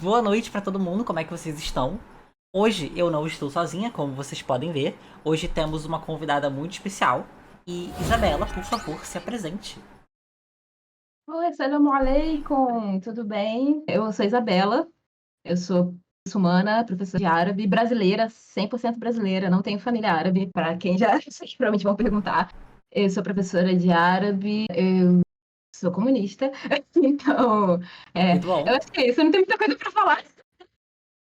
boa noite pra todo mundo, como é que vocês estão? Hoje eu não estou sozinha, como vocês podem ver. Hoje temos uma convidada muito especial. E Isabela, por favor, se apresente. Oi, assalamu alaikum, tudo bem? Eu sou Isabela, eu sou muçulmana, professora de árabe, brasileira, 100% brasileira, não tenho família árabe, para quem já provavelmente vão perguntar. Eu sou professora de árabe, eu sou comunista, então, Muito bom. eu acho que é isso, eu não tenho muita coisa para falar.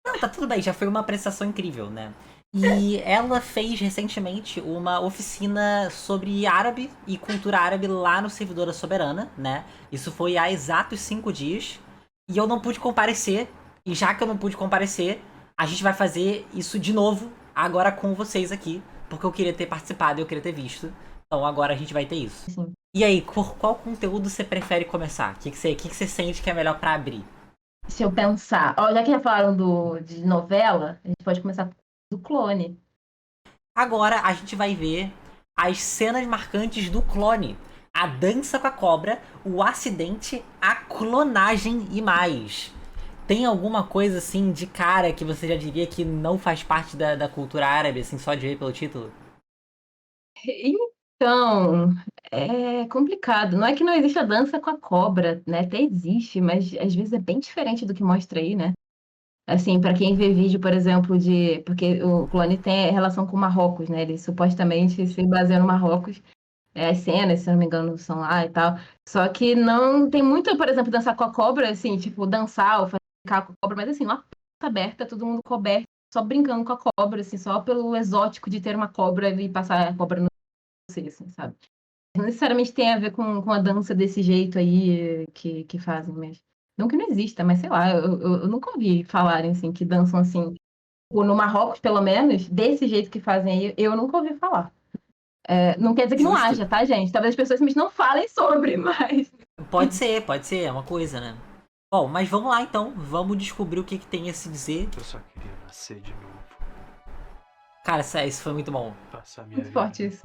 Não, tá tudo bem, já foi uma apresentação incrível, né? E ela fez recentemente uma oficina sobre árabe e cultura árabe lá no servidor da Soberana, né? Isso foi há exatos 5 dias. E eu não pude comparecer. E já que eu não pude comparecer, a gente vai fazer isso de novo, agora com vocês aqui. Porque eu queria ter participado e eu queria ter visto. Então agora a gente vai ter isso. Assim, E aí, por qual conteúdo você prefere começar? O que você sente que é melhor pra abrir? se eu pensar, ó, já que já falaram de novela, a gente pode começar do clone. Agora a gente vai ver as cenas marcantes do clone. A dança com a cobra, o acidente, a clonagem e mais. Tem alguma coisa assim de cara que você já diria que não faz parte da cultura árabe, assim, só de ver pelo título? Então, é complicado. Não é que não existe a dança com a cobra, né? Até existe, mas às vezes é bem diferente do que mostra aí, né? Assim, para quem vê vídeo, por exemplo, de. Porque o clone tem relação com Marrocos, né? Ele supostamente se baseia no Marrocos. As cenas, se eu não me engano, são lá e tal. Só que não tem muito, por exemplo, dançar com a cobra, assim, tipo, dançar ou ficar com a cobra, mas assim, uma porta aberta, todo mundo coberto, só brincando com a cobra, assim, só pelo exótico de ter uma cobra e passar a cobra no você, assim, sabe? Não necessariamente tem a ver com a dança desse jeito aí que fazem, mas. Não que não exista, mas sei lá, eu nunca ouvi falarem assim, que dançam assim. Ou no Marrocos, pelo menos, desse jeito que fazem aí, eu nunca ouvi falar. É, não quer dizer que não Justo. haja, tá, gente? Talvez as pessoas simplesmente não falem sobre, mas. Pode ser, é uma coisa, né? Bom, mas vamos lá então, vamos descobrir o que, que tem a se dizer. Eu só queria nascer de novo, Cara, sério, isso foi muito bom. passar minha Muito forte vida. isso.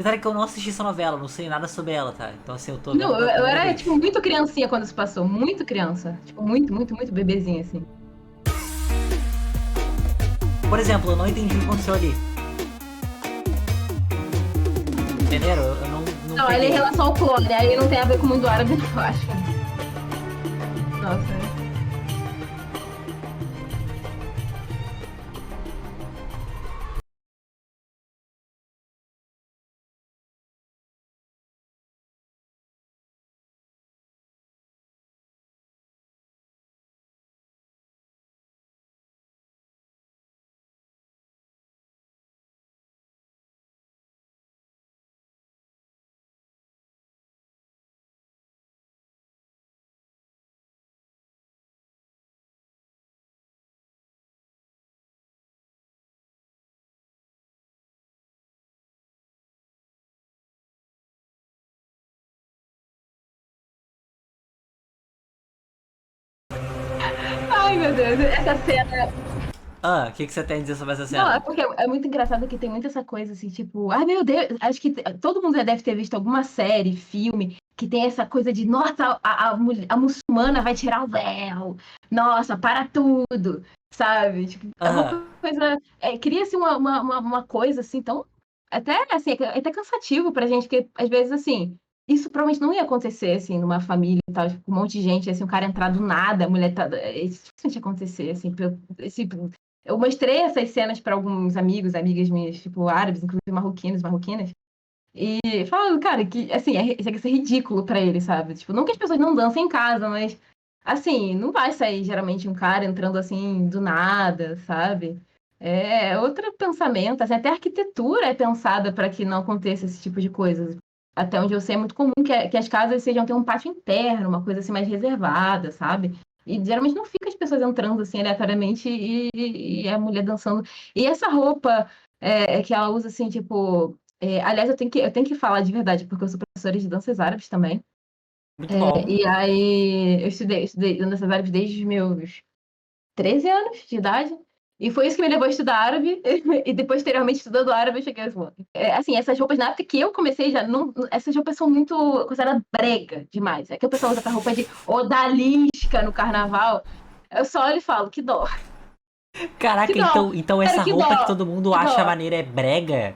Detalhe que eu não assisti essa novela, não sei nada sobre ela, tá? Então assim, eu tô vendo Não, eu, pela eu primeira era, vez. tipo, muito criancinha quando isso passou. Muito criança. Tipo, muito, muito, muito bebezinha, assim. Por exemplo, eu não entendi o que aconteceu ali. Entenderam? Eu não Não, ele em peguei. relação ao clone, aí não tem a ver com o mundo árabe, não, eu acho. Nossa. Ai, meu Deus, essa cena. Ah, o que, que você tem a dizer sobre essa Não, é cena? porque é muito engraçado que tem muito essa coisa assim, tipo, ai meu Deus, acho que todo mundo já deve ter visto alguma série, filme, que tem essa coisa de, nossa, a muçulmana vai tirar o véu, nossa, para tudo, sabe? Tipo, é uma Aham. coisa, cria-se uma coisa assim, tão, até assim, é até cansativo pra gente, que às vezes assim, isso provavelmente não ia acontecer assim, numa família e tal, tipo, um monte de gente, assim, um cara entrar do nada, a mulher tá, isso dificilmente ia acontecer, assim, esse eu mostrei essas cenas para alguns amigos, amigas minhas, tipo, árabes, inclusive marroquinos, marroquinas, e falando, cara, que, assim, isso é ridículo para eles, sabe? Tipo, não que as pessoas não dancem em casa, mas, assim, não vai sair, geralmente, um cara entrando, assim, do nada, sabe? É outro pensamento, assim, até a arquitetura é pensada para que não aconteça esse tipo de coisa. Até onde eu sei, é muito comum que as casas sejam ter um pátio interno, uma coisa assim mais reservada, sabe? E geralmente não fica as pessoas entrando assim aleatoriamente e a mulher dançando. E essa roupa que ela usa assim, tipo. Aliás, eu tenho que falar de verdade, porque eu sou professora de danças árabes também. Muito bom. E aí eu estudei danças árabes desde os meus 13 anos de idade. E foi isso que me levou a estudar árabe. E depois, posteriormente, estudando árabe, eu cheguei assim, assim, essas roupas, na época que eu comecei, já não, essas roupas são muito consideradas brega demais. É que o pessoal usa essa roupa de odalisca no carnaval. Eu só olho e falo, que dó, que Caraca, dó, então sério, essa que roupa que dó, todo mundo que acha dó. maneira é brega?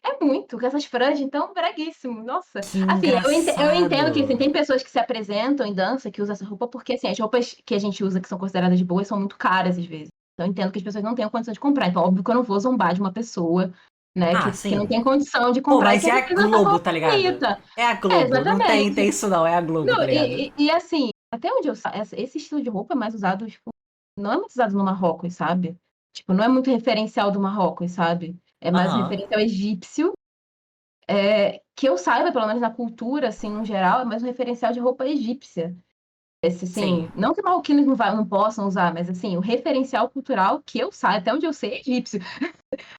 É muito, com essas franjas, então, breguíssimo. Nossa. Que Assim, eu entendo que assim, engraçado. tem pessoas que se apresentam em dança que usam essa roupa porque assim, as roupas que a gente usa que são consideradas boas são muito caras às vezes. Então, eu entendo que as pessoas não tenham condição de comprar. Então, óbvio que eu não vou zombar de uma pessoa, né, Ah, que não sim. tem condição de Pô, comprar e mas quer é a apresentar essa Globo, roupa tá ligado? bonita. É a É, Globo, não tem exatamente. isso não, é a Globo, Não, tá ligado? assim, até onde eu esse estilo de roupa é mais usado, tipo, não é muito usado no Marrocos, sabe? Tipo, não é muito referencial do Marrocos, sabe? É mais um Aham. referencial egípcio. Que eu saiba, pelo menos na cultura, assim, no geral, é mais um referencial de roupa egípcia. Esse, Sim, assim, não que marroquinos não possam usar, mas, assim, o referencial cultural que eu saiba, até onde eu sei, é egípcio.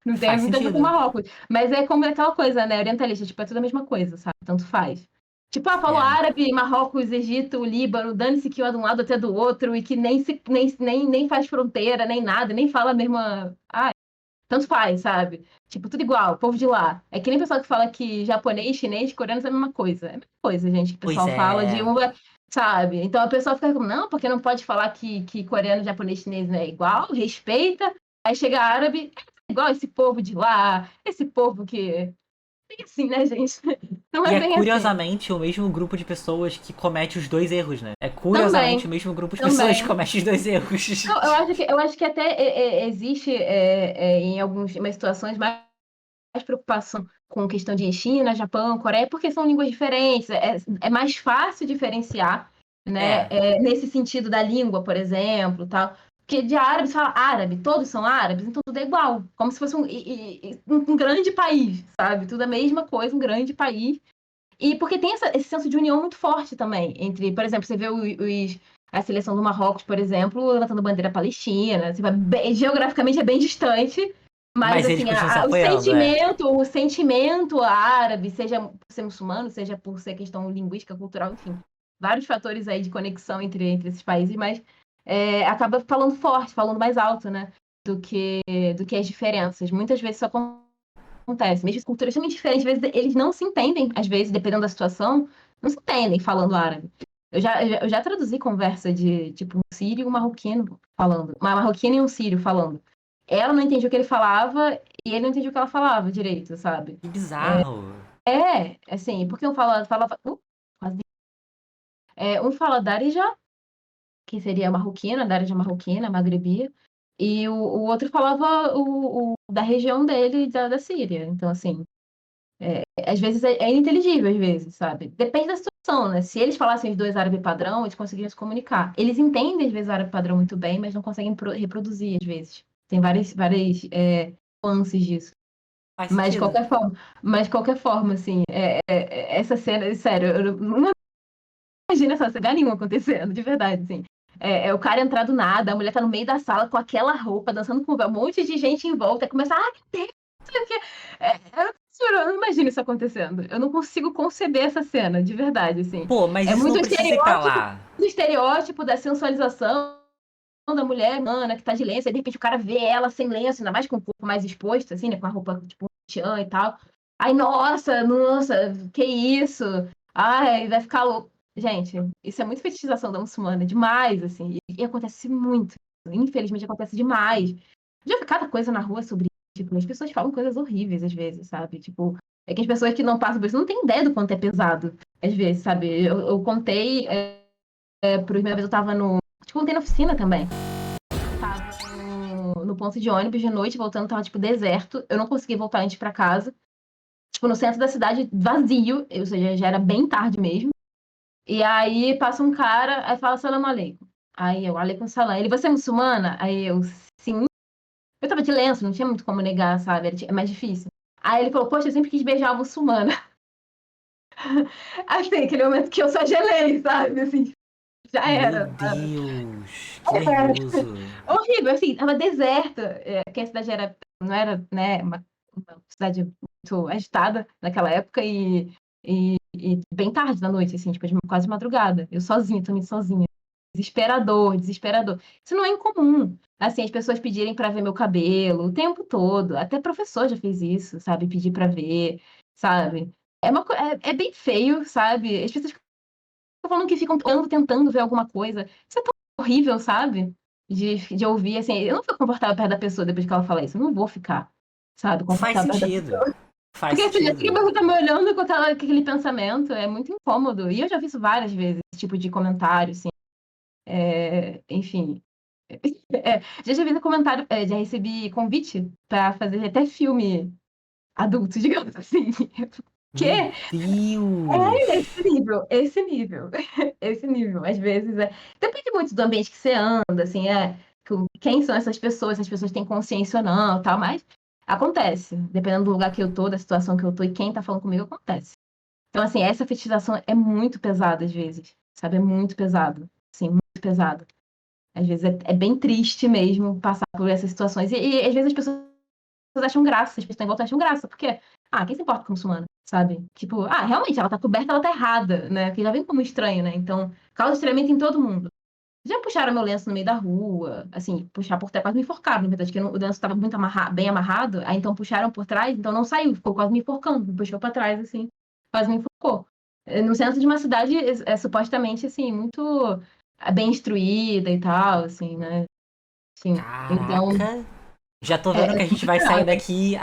Não tem faz muita a ver com sentido. Marrocos. Mas é como aquela coisa, né, orientalista, tipo, é tudo a mesma coisa, sabe? Tanto faz. Tipo, falou É. árabe, Marrocos, Egito, Líbano, dane-se que um é de um lado até do outro, e que nem faz fronteira, nem nada, nem fala a mesma. Tanto faz, sabe? Tipo, tudo igual, povo de lá. É que nem o pessoal que fala que japonês, chinês, coreano é a mesma coisa. É a mesma coisa, gente, que o Pois pessoal fala de é. uma, sabe? Então a pessoa fica como, não, porque não pode falar que coreano, japonês, chinês não é igual, respeita. Aí chega árabe, é igual esse povo de lá, esse povo que. É assim, né, gente? Não E é é bem assim. curiosamente o mesmo grupo de pessoas que comete os dois erros, né? É curiosamente o Também, mesmo grupo de pessoas que também. comete os dois erros. Não, eu acho que até existe em algumas situações mais preocupação com questão de China, Japão, Coreia, porque são línguas diferentes, é mais fácil diferenciar, né? É, Nesse sentido da língua, por exemplo, tal. Porque de árabe, você fala árabe, todos são árabes, então tudo é igual, como se fosse um grande país, sabe? Tudo é a mesma coisa, um grande país. E porque tem esse senso de união muito forte também, entre, por exemplo, você vê a seleção do Marrocos, por exemplo, levantando bandeira palestina, você vai geograficamente é bem distante, mas mas eles assim, continuam se apoiando, é. o sentimento árabe, seja por ser muçulmano, seja por ser questão linguística, cultural, enfim, vários fatores aí de conexão entre esses países, mas acaba falando forte, falando mais alto, né, do que as diferenças. Muitas vezes isso acontece, mesmo culturas extremamente diferentes, às vezes eles não se entendem, às vezes, dependendo da situação, não se entendem falando árabe. Eu já traduzi conversa de, tipo, um sírio e um marroquino falando. Uma marroquina e um sírio falando. Ela não entendia o que ele falava e ele não entendia o que ela falava direito, sabe? Que bizarro. Assim, porque falava quase. Um fala Darija, que seria marroquina, Darija marroquina, magrebia, e o outro falava da região dele, da Síria. Então, assim, às vezes é ininteligível, às vezes, sabe? Depende da situação, né? Se eles falassem os dois árabe padrão, eles conseguiriam se comunicar. Eles entendem, às vezes, o árabe padrão muito bem, mas não conseguem reproduzir, às vezes. Tem várias nuances disso. Faz Mas de sentido. qualquer forma, assim, essa cena, sério, eu não imagino essa cena nenhuma acontecendo, de verdade, assim. O cara entrar do nada, a mulher tá no meio da sala com aquela roupa, dançando com um monte de gente em volta, e começar, meu Deus, não sei o quê. Eu não imagino isso acontecendo. Eu não consigo conceber essa cena, de verdade, assim. Pô, mas É isso não muito precisa ir pra estereótipo, lá. da sensualização da mulher, mana, que tá de lenço, e de repente o cara vê ela sem lenço, ainda mais com o corpo mais exposto, assim, né, com a roupa, tipo, tchan e tal. Ai, nossa, que isso? Ai, vai ficar louco. Gente, isso é muito fetichização da muçulmana, demais, assim, e acontece muito. Infelizmente acontece demais. Já vi cada coisa na rua sobre isso, tipo, as pessoas falam coisas horríveis às vezes, sabe? Tipo, é que as pessoas que não passam por isso não têm ideia do quanto é pesado, às vezes, sabe? Eu contei por primeira vez, eu tava no. Te contei na oficina também. Tava no ponto de ônibus de noite, voltando, tava, tipo, deserto. Eu não consegui voltar antes pra casa. Tipo, no centro da cidade, vazio, ou seja, já era bem tarde mesmo. E aí passa um cara, aí fala salam aleikum. Aí eu, aleikum salam. Ele, você é muçulmana? Aí eu, sim. Eu tava de lenço, não tinha muito como negar, sabe? É mais difícil. Aí ele falou, poxa, eu sempre quis beijar uma muçulmana. Aí tem aquele momento que eu só gelei, sabe? Assim, já Meu era, sabe? Deus, que nervoso. Horrível, assim, tava deserta, que a cidade não era, né, uma cidade muito agitada naquela época e bem tarde da noite, assim, tipo, quase madrugada. Eu sozinha, também sozinha. desesperador, desesperador. Isso não é incomum. Assim, as pessoas pedirem pra ver meu cabelo o tempo todo. Até professor já fez isso, sabe? Pedir pra ver, sabe? É bem feio, sabe? As pessoas ficam falando que ficam tentando ver alguma coisa. Isso é tão horrível, sabe? De ouvir, assim, eu não fico confortável perto da pessoa depois que ela fala isso. Eu não vou ficar, sabe, Faz confortável perto da sentido. pessoa. Faz Porque assim, assim que a sentido. pessoa tá me olhando com aquele pensamento, é muito incômodo. E eu já vi isso várias vezes, esse tipo de comentário, assim. Enfim. Já vi comentário, já recebi convite pra fazer até filme adulto, digamos assim. Meu Que Deus! esse nível, esse nível, esse nível. Às vezes depende muito do ambiente que você anda, assim, quem são essas pessoas, se as pessoas têm consciência ou não, tal, mas acontece. Dependendo do lugar que eu tô, da situação que eu tô e quem tá falando comigo, acontece. Então, assim, essa fetichização é muito pesada às vezes, sabe? É muito pesado, assim, muito pesado. Às vezes é bem triste mesmo passar por essas situações. E às vezes as pessoas acham graça, as pessoas estão em volta acham graça, porque, quem se importa com muçulmana, sabe? Tipo, realmente, ela tá coberta, ela tá errada, né? Que já vem como estranho, né? Então, causa estranhamento em todo mundo. Já puxaram meu lenço no meio da rua, assim, puxar por trás, quase me enforcaram, na verdade, que o lenço estava muito bem amarrado, aí então puxaram por trás, então não saiu, ficou quase me enforcando, me puxou pra trás, assim, quase me enforcou. No centro de uma cidade, supostamente, assim, muito bem instruída e tal, assim, né? Sim. Então, Caraca! Já tô vendo que a gente vai sair grave. daqui.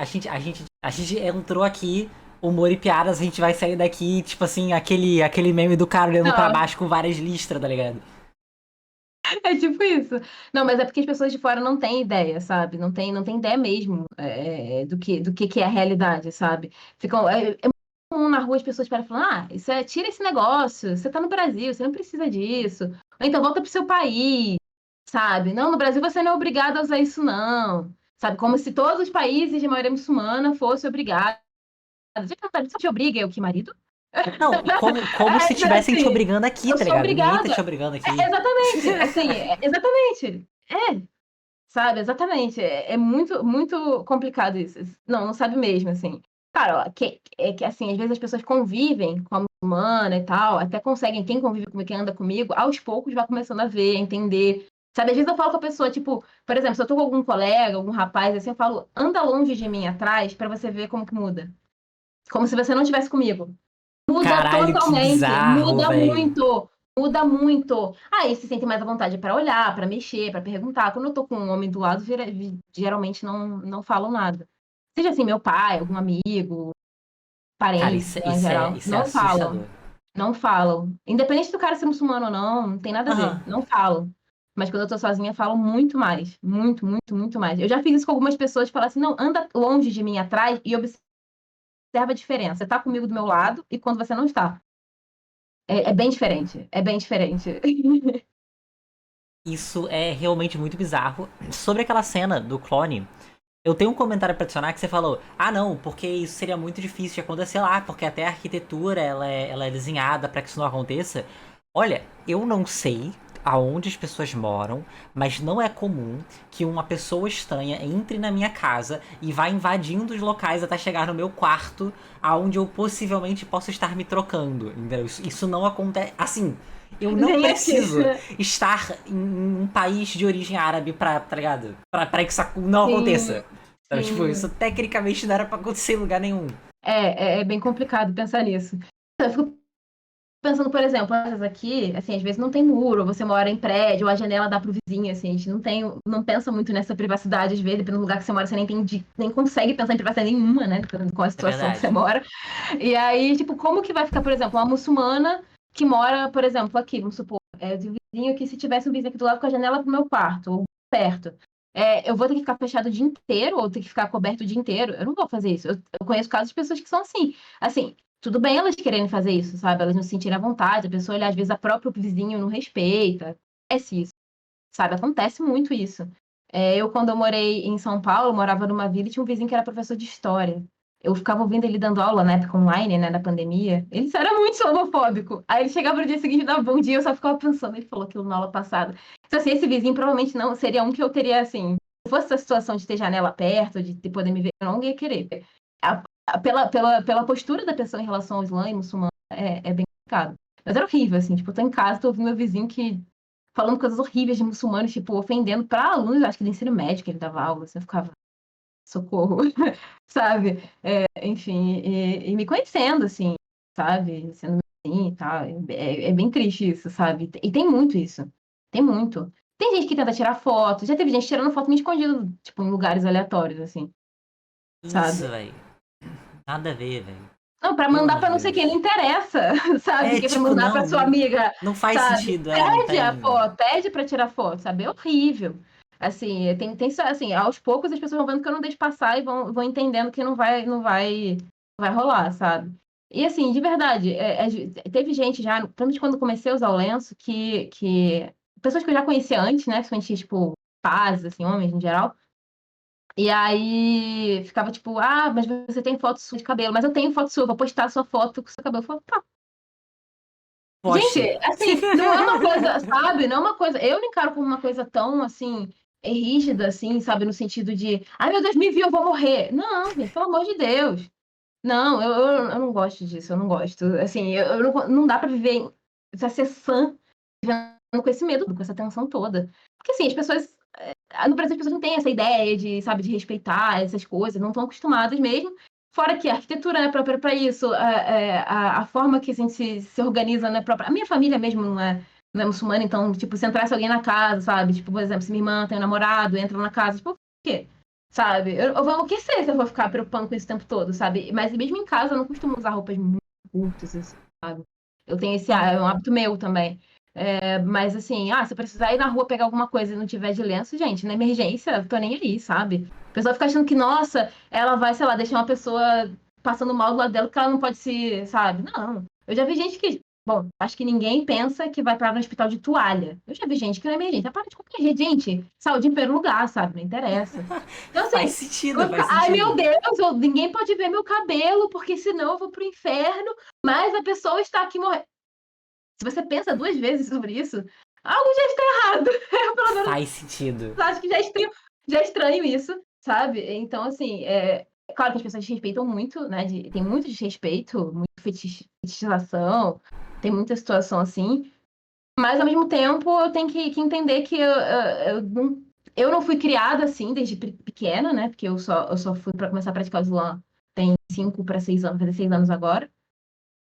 A gente entrou aqui, humor e piadas, a gente vai sair daqui, tipo assim, aquele meme do cara olhando pra Não, baixo com várias listras, tá ligado? é tipo isso. Não, mas é porque as pessoas de fora não têm ideia, sabe? Não tem ideia mesmo do que é a realidade, sabe? Ficam, é muito comum na rua as pessoas param e falam, tira esse negócio, você tá no Brasil, você não precisa disso. Ou então volta pro seu país, sabe? Não, no Brasil você não é obrigado a usar isso, não. Sabe? Como se todos os países de maioria muçulmana fossem obrigados. Já perguntaram, você te obriga eu que marido? Não, como se tivessem te Assim, obrigando aqui, eu tá sou ligado? Ninguém tá obrigada. te obrigando aqui. Exatamente, assim, exatamente. Sabe, exatamente. É muito, muito complicado isso. Não sabe mesmo, assim. Cara, ó, assim, às vezes as pessoas convivem com a muçulmana e tal, até conseguem, quem convive comigo, quem anda comigo, aos poucos vai começando a ver, a entender. Sabe, às vezes eu falo com a pessoa, tipo, por exemplo, se eu tô com algum colega, algum rapaz, assim, eu falo, anda longe de mim atrás pra você ver como que muda. Como se você não estivesse comigo. Muda Caralho, que totalmente, bizarro, muda velho. muito, muda muito. Aí se sente mais à vontade para olhar, para mexer, para perguntar. Quando eu tô com um homem do lado, geralmente não falam nada. Seja assim, meu pai, algum amigo, Cara, parente, isso, em isso é, geral, isso é não falam. assustador. Não falam. Independente do cara ser muçulmano ou não tem nada a ver. Aham. Não falam. Mas quando eu tô sozinha, falam muito mais. Muito, muito, muito mais. Eu já fiz isso com algumas pessoas, falar assim, não, anda longe de mim atrás e observa a diferença. Você tá comigo do meu lado e quando você não está. É bem diferente. É bem diferente. Isso é realmente muito bizarro. Sobre aquela cena do clone, eu tenho um comentário pra adicionar que você falou, não, porque isso seria muito difícil de acontecer lá, porque até a arquitetura ela é desenhada pra que isso não aconteça. Olha, eu não sei aonde as pessoas moram, mas não é comum que uma pessoa estranha entre na minha casa e vá invadindo os locais até chegar no meu quarto, aonde eu possivelmente posso estar me trocando, entendeu? Isso não acontece. Assim, eu não Gente, preciso estar em um país de origem árabe tá ligado? Pra que isso não sim, aconteça. Então, tipo, isso sim. tecnicamente não era pra acontecer em lugar nenhum. É bem complicado pensar nisso. Eu fico pensando, por exemplo, essas aqui, assim, às vezes não tem muro, você mora em prédio, ou a janela dá pro vizinho, assim, a gente não pensa muito nessa privacidade, às vezes, dependendo do lugar que você mora, você nem consegue pensar em privacidade nenhuma, né, dependendo com a É situação que você verdade. mora. E aí, tipo, como que vai ficar, por exemplo, uma muçulmana que mora, por exemplo, aqui, vamos supor, de um vizinho que se tivesse um vizinho aqui do lado com a janela pro meu quarto, ou perto, eu vou ter que ficar fechado o dia inteiro, ou ter que ficar coberto o dia inteiro? Eu não vou fazer isso. Eu conheço casos de pessoas que são assim, tudo bem elas quererem fazer isso, sabe? Elas não se sentirem à vontade, a pessoa olhar, às vezes, a próprio vizinho não respeita. Acontece isso, sabe? Acontece muito isso. Quando eu morei em São Paulo, morava numa vila e tinha um vizinho que era professor de história. Eu ficava ouvindo ele dando aula na época online, né, na pandemia. Ele era muito homofóbico. Aí ele chegava no dia seguinte e dava bom dia, eu só ficava pensando, ele falou aquilo na aula passada. Então, assim, esse vizinho provavelmente não seria um que eu teria, assim, se fosse essa situação de ter janela perto, de poder me ver, eu não ia querer. Pela postura da pessoa em relação ao Islã e muçulmano, é bem complicado. Mas era horrível, assim, tipo, eu tô em casa, tô ouvindo meu vizinho que falando coisas horríveis de muçulmanos, tipo, ofendendo pra alunos, acho que do ensino médio que ele dava aula, assim, eu ficava, socorro, sabe? Enfim, e me conhecendo, assim, sabe? Sendo assim e tal. É bem triste isso, sabe? E tem muito isso. Tem muito. Tem gente que tenta tirar foto, já teve gente tirando foto me escondido, tipo, em lugares aleatórios, assim, Isso, sabe? velho. Nada a ver, velho. Não, pra Pelo mandar amor pra de não sei Deus. quem, não interessa, sabe? É, Que é pra tipo, mandar pra não, sua não, amiga, não faz sabe? sentido, não Pede a tem. foto, pede pra tirar foto, sabe? É horrível. Assim, tem só, assim, aos poucos as pessoas vão vendo que eu não deixo passar e vão entendendo que não vai rolar, sabe? E assim, de verdade, teve gente já, tanto quando comecei a usar o lenço, que pessoas que eu já conhecia antes, né? Principalmente, tipo, pais, assim, homens em geral. E aí ficava tipo, ah, mas você tem foto sua de cabelo, mas eu tenho foto sua, vou postar sua foto com o seu cabelo. Eu falo, tá. Gente, Poste. assim, não é uma coisa, sabe? Não é uma coisa. Eu não encaro como uma coisa tão assim, rígida, assim, sabe? No sentido de, ai meu Deus, me viu, eu vou morrer. Não, gente, pelo amor de Deus. Não, eu não gosto disso, eu não gosto. Assim, não dá pra viver, ser sã vivendo com esse medo, com essa tensão toda. Porque assim, as pessoas. No Brasil, as pessoas não têm essa ideia de, sabe, de respeitar essas coisas, não estão acostumadas mesmo. Fora que a arquitetura não é própria para isso, a forma que a gente se organiza não é própria. A minha família mesmo não é muçulmana, então, tipo, se entrasse alguém na casa, sabe? Tipo, por exemplo, se minha irmã tem um namorado, entra na casa, tipo, por quê? Sabe? Eu vou enlouquecer se eu vou ficar preocupando com isso o tempo todo, sabe? Mas mesmo em casa, eu não costumo usar roupas muito curtas, assim, sabe? Eu tenho esse Não. é um hábito meu também. Mas assim, se eu precisar ir na rua pegar alguma coisa e não tiver de lenço, gente, na emergência, eu tô nem aí, sabe? A pessoa fica achando que, nossa, ela vai, sei lá, deixar uma pessoa passando mal do lado dela porque ela não pode se, sabe? Não. Eu já vi gente que, bom, acho que ninguém pensa que vai parar no hospital de toalha. Eu já vi gente que na emergência para de qualquer jeito. Gente, saúde em primeiro lugar, sabe? Não interessa. Então, Faz assim, eu sentido, vou faz ficar, ai meu sentido. Deus, ninguém pode ver meu cabelo, porque senão eu vou pro inferno, mas a pessoa está aqui morrendo. Se você pensa duas vezes sobre isso, algo já está errado. Eu, pelo menos, Faz sentido. acho que já é estranho isso, sabe? Então, assim, claro que as pessoas respeitam muito, né? Tem muito desrespeito, muito fetichização, tem muita situação assim, mas ao mesmo tempo eu tenho que entender que eu não fui criada assim desde pequena, né? Porque eu só fui para começar a praticar o Islã tem 5 para 6 anos, vai fazer 6 anos agora.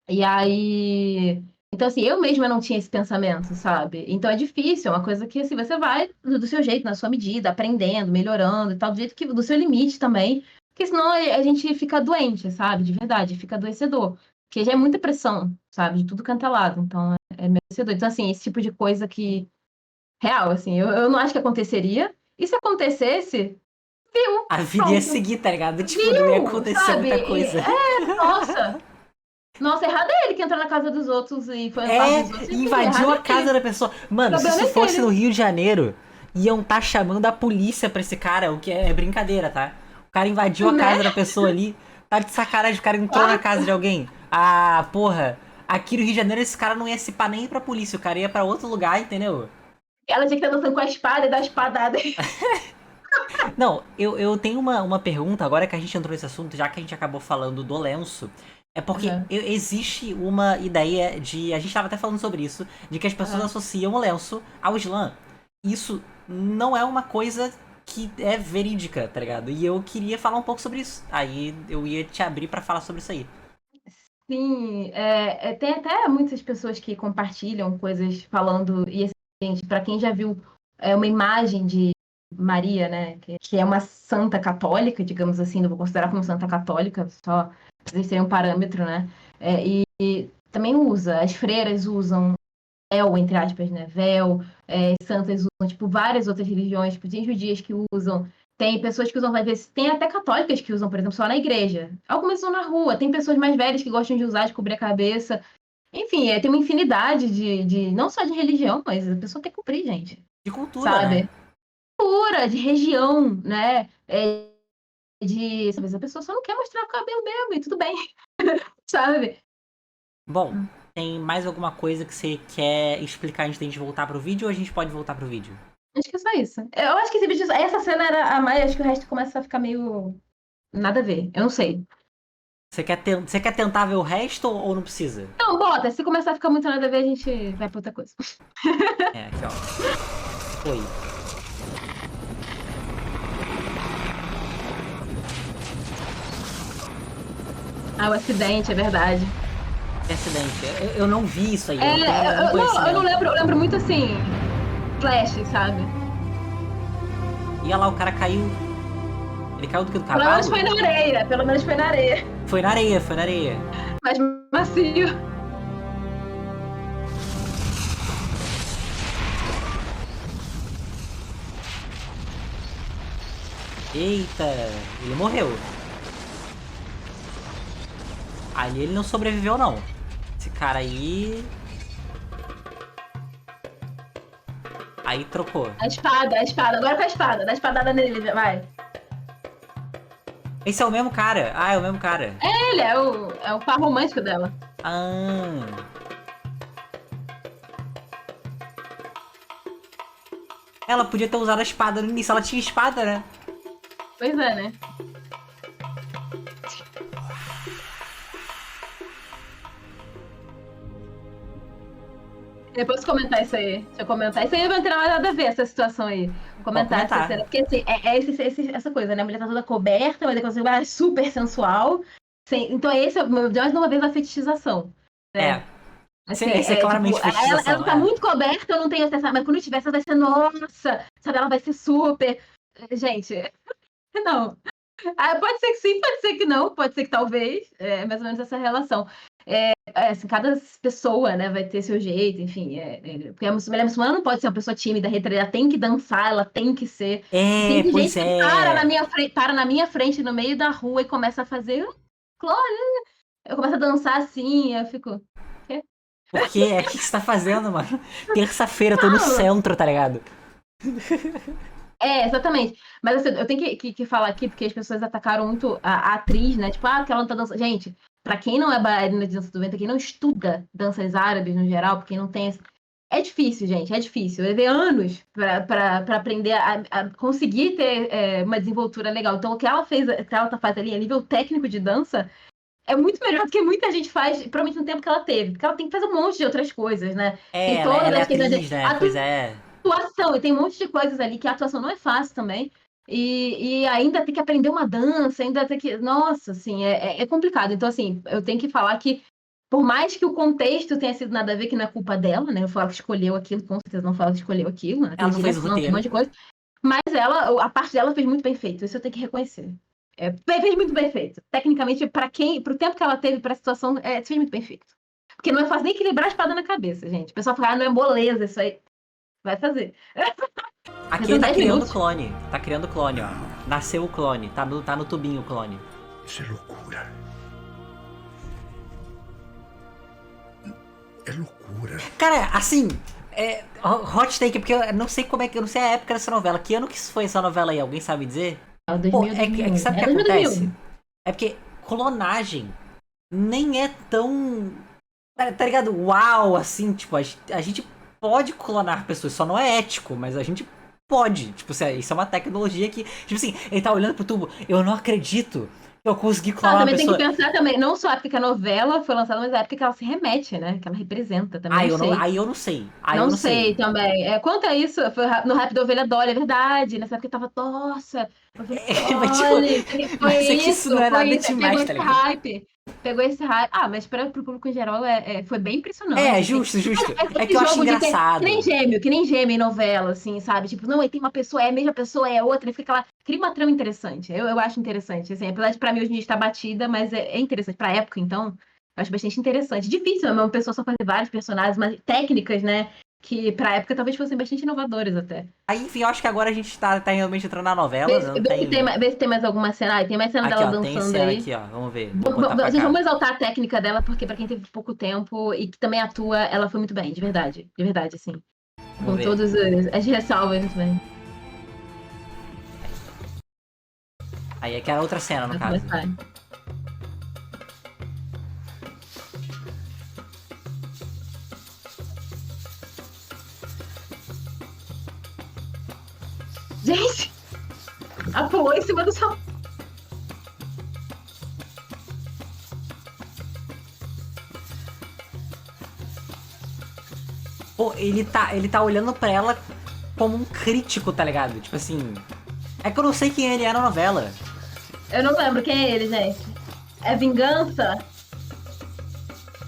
E aí. Então, assim, eu mesma não tinha esse pensamento, sabe? Então é difícil, é uma coisa que, assim, você vai do seu jeito, na sua medida, aprendendo, melhorando e tal, do jeito que, do seu limite também. Porque senão a gente fica doente, sabe? De verdade, fica adoecedor. Porque já é muita pressão, sabe? De tudo quanto é lado. Então é meio adoecedor. Então, assim, esse tipo de coisa que. Real, assim, eu não acho que aconteceria. E se acontecesse, viu? A vida ia Pronto. seguir, tá ligado? Tipo, não ia Viu? acontecer Sabe? muita coisa. Nossa. Nossa, errado é ele que entrou na casa dos outros e foi na parte É, dos outros. Enfim, invadiu errado a é casa ele. da pessoa. O Mano, se problema isso é fosse no dele. Rio de Janeiro, iam tá chamando a polícia pra esse cara, o que é brincadeira, tá? O cara invadiu a Né? casa da pessoa ali, tá de sacanagem, o cara entrou na Ah, casa de alguém. Ah, porra. Aqui no Rio de Janeiro esse cara não ia se pá nem pra polícia, o cara ia pra outro lugar, entendeu? ela tinha que estar dançando com a espada e dar espadada. Não, eu tenho uma pergunta, agora que a gente entrou nesse assunto, já que a gente acabou falando do lenço. É porque Aham, existe uma ideia de. A gente tava até falando sobre isso, de que as pessoas aham. associam o lenço ao Islã. Isso não é uma coisa que é verídica, tá ligado? E eu queria falar um pouco sobre isso. Aí eu ia te abrir pra falar sobre isso aí. Sim, tem até muitas pessoas que compartilham coisas falando. E, assim, gente, para quem já viu uma imagem de Maria, né, que é uma santa católica, digamos assim, não vou considerar como santa católica, só pra vocês terem um parâmetro, né? E também usa, as freiras usam véu, entre aspas, né? Véu, santas usam, tipo, várias outras religiões, tipo, tem judias que usam, tem pessoas que usam, às vezes, tem até católicas que usam, por exemplo, só na igreja. Algumas usam na rua, tem pessoas mais velhas que gostam de usar, de cobrir a cabeça. Enfim, tem uma infinidade não só de religião, mas a pessoa tem que cobrir, gente, De cultura, né? sabe? Cultura, de região, né? Sabe, a pessoa só não quer mostrar o cabelo mesmo, e tudo bem, sabe? Bom, tem mais alguma coisa que você quer explicar antes da gente voltar pro vídeo ou a gente pode voltar pro vídeo? Acho que é só isso. Eu acho que esse vídeo, essa cena era a mais, acho que o resto começa a ficar meio nada a ver. Eu não sei. Você quer tentar ver o resto ou não precisa? Não, bota. Se começar a ficar muito nada a ver, a gente vai pra outra coisa. É, aqui, ó. Foi. Ah, o acidente, é verdade. Que acidente. Eu não vi isso aí. É, Eu não tenho nenhum eu não conhecimento. lembro, eu lembro muito assim, flash, sabe? E olha lá, o cara caiu. Ele caiu do que? Do Pelo menos cavalo? foi na areia, pelo menos foi na areia. Foi na areia, foi na areia. Mas macio. Eita, ele morreu. Ali ele não sobreviveu, não. Esse cara aí... Aí trocou. A espada. Agora com a espada. Dá a espadada nele, vai. Esse é o mesmo cara. Ah, é o mesmo cara. Ele é o par romântico dela. Ah. Ela podia ter usado a espada no início. Ela tinha espada, né? Pois é, né? Depois comentar isso aí. Deixa eu comentar. Isso aí não tem nada a ver, essa situação aí. Vou comentar essa comentar. cena. Porque assim, essa coisa, né? A mulher tá toda coberta, mas depois é super sensual. Então esse é, mais uma vez, a fetichização. Né? É. Assim, Esse é claramente tipo, fetichização, ela tá é. muito coberta, eu não tenho acesso. Mas quando tiver, essa vai ser, nossa, sabe? Ela vai ser super. Gente, não. Ah, pode ser que sim, pode ser que não, pode ser que talvez. É mais ou menos essa relação. Assim, cada pessoa, né, vai ter seu jeito, enfim. Porque a mulher muçulmana não pode ser uma pessoa tímida, retraída, ela tem que dançar, ela tem que ser. É, Tem pois gente que é. para na minha frente, no meio da rua, e começa a fazer. Glória! Eu começo a dançar assim, eu fico. Quê? Por quê? O que você tá fazendo, mano? Terça-feira, eu tô no centro, tá ligado? Exatamente. Mas assim, eu tenho que falar aqui, porque as pessoas atacaram muito a atriz, né? Tipo, porque ela não tá dançando. Gente, pra quem não é bailarina de dança do ventre, quem não estuda danças árabes no geral, porque não tem. É difícil, gente, é difícil. Eu levei anos pra aprender a conseguir ter uma desenvoltura legal. Então, o que ela fez, o que ela faz ali a nível técnico de dança é muito melhor do que muita gente faz, provavelmente no tempo que ela teve. Porque ela tem que fazer um monte de outras coisas, né? É, Tem todas ela é as questões atriz, né? Pois é. atuação, e tem um monte de coisas ali que a atuação não é fácil também. E ainda tem que aprender uma dança, ainda tem que. Nossa, assim, é complicado. Então, assim, eu tenho que falar que, por mais que o contexto tenha sido nada a ver, que não é culpa dela, né? Não foi ela que escolheu aquilo, com certeza não foi ela que escolheu aquilo, né? Ela Tem não fez o direção, tem um roteiro. monte de coisa. Mas ela, a parte dela fez muito bem feito, isso eu tenho que reconhecer. Fez muito bem feito. Tecnicamente, pro tempo que ela teve, pra situação, fez muito bem feito. Porque não é fácil nem equilibrar a espada na cabeça, gente. O pessoal fala, não é moleza isso aí. Vai fazer. Aqui ele tá 10 criando minutos. clone. Tá criando clone, ó. Nasceu o clone. Tá no tubinho o clone. Isso é loucura. É loucura. Cara, assim, hot take, porque eu não sei como é que. Eu não sei a época dessa novela. Que ano que foi essa novela aí? Alguém sabe dizer? É o Pô, 2000, é que sabe o que 2000. acontece? É porque clonagem nem é tão. Tá ligado? Uau, assim, tipo, a gente pode clonar pessoas, só não é ético, mas a gente pode. Tipo, isso é uma tecnologia que. Tipo assim, ele tá olhando pro tubo, eu não acredito que eu consegui clonar uma Também tem pessoa. que pensar também, não só a época que a novela foi lançada, mas a época que ela se remete, né? Que ela representa também. Não sei. Aí eu não sei. Aí Não eu não sei também. Quanto a isso, foi no Rap da Ovelha Dolly, é verdade. Nessa época tava, nossa, Ovelha Mas, Dolly, tipo, foi mas é que isso não é foi nada isso. demais, tá ligado? Pegou esse hype. Ah, mas pro público em geral foi bem impressionante. É, assim. justo. É Esse que eu acho jogo de engraçado. que nem gêmeo em novela, assim, sabe? Tipo, não, aí tem uma pessoa, é a mesma pessoa, é outra, e fica lá. Cria uma trama interessante. Eu acho interessante, assim, apesar de pra mim hoje em dia estar batida, mas é interessante. Pra época, então, eu acho bastante interessante. Difícil, é uma pessoa só fazer vários personagens, mas técnicas, né? Que pra época talvez fossem bastante inovadoras até. Aí, enfim, eu acho que agora a gente tá realmente entrando na novela, Vê, não vê tem. vê se tem mais alguma cena. Tem mais cena Aqui, dela ó, tem dançando cena aí. aqui, ó. Vamos ver. Vou botar pra Gente, cá. vamos exaltar a técnica dela, porque pra quem teve pouco tempo e que também atua, ela foi muito bem, de verdade. De verdade, assim. Vamos Com ver. todas as ressalvas, muito bem. Aí aqui é a outra cena, no Vai caso. começar. Gente! Ela pulou em cima do salão. Pô, ele tá olhando pra ela como um crítico, tá ligado? Tipo assim. É que eu não sei quem ele é na novela. Eu não lembro quem é ele, gente. É Vingança?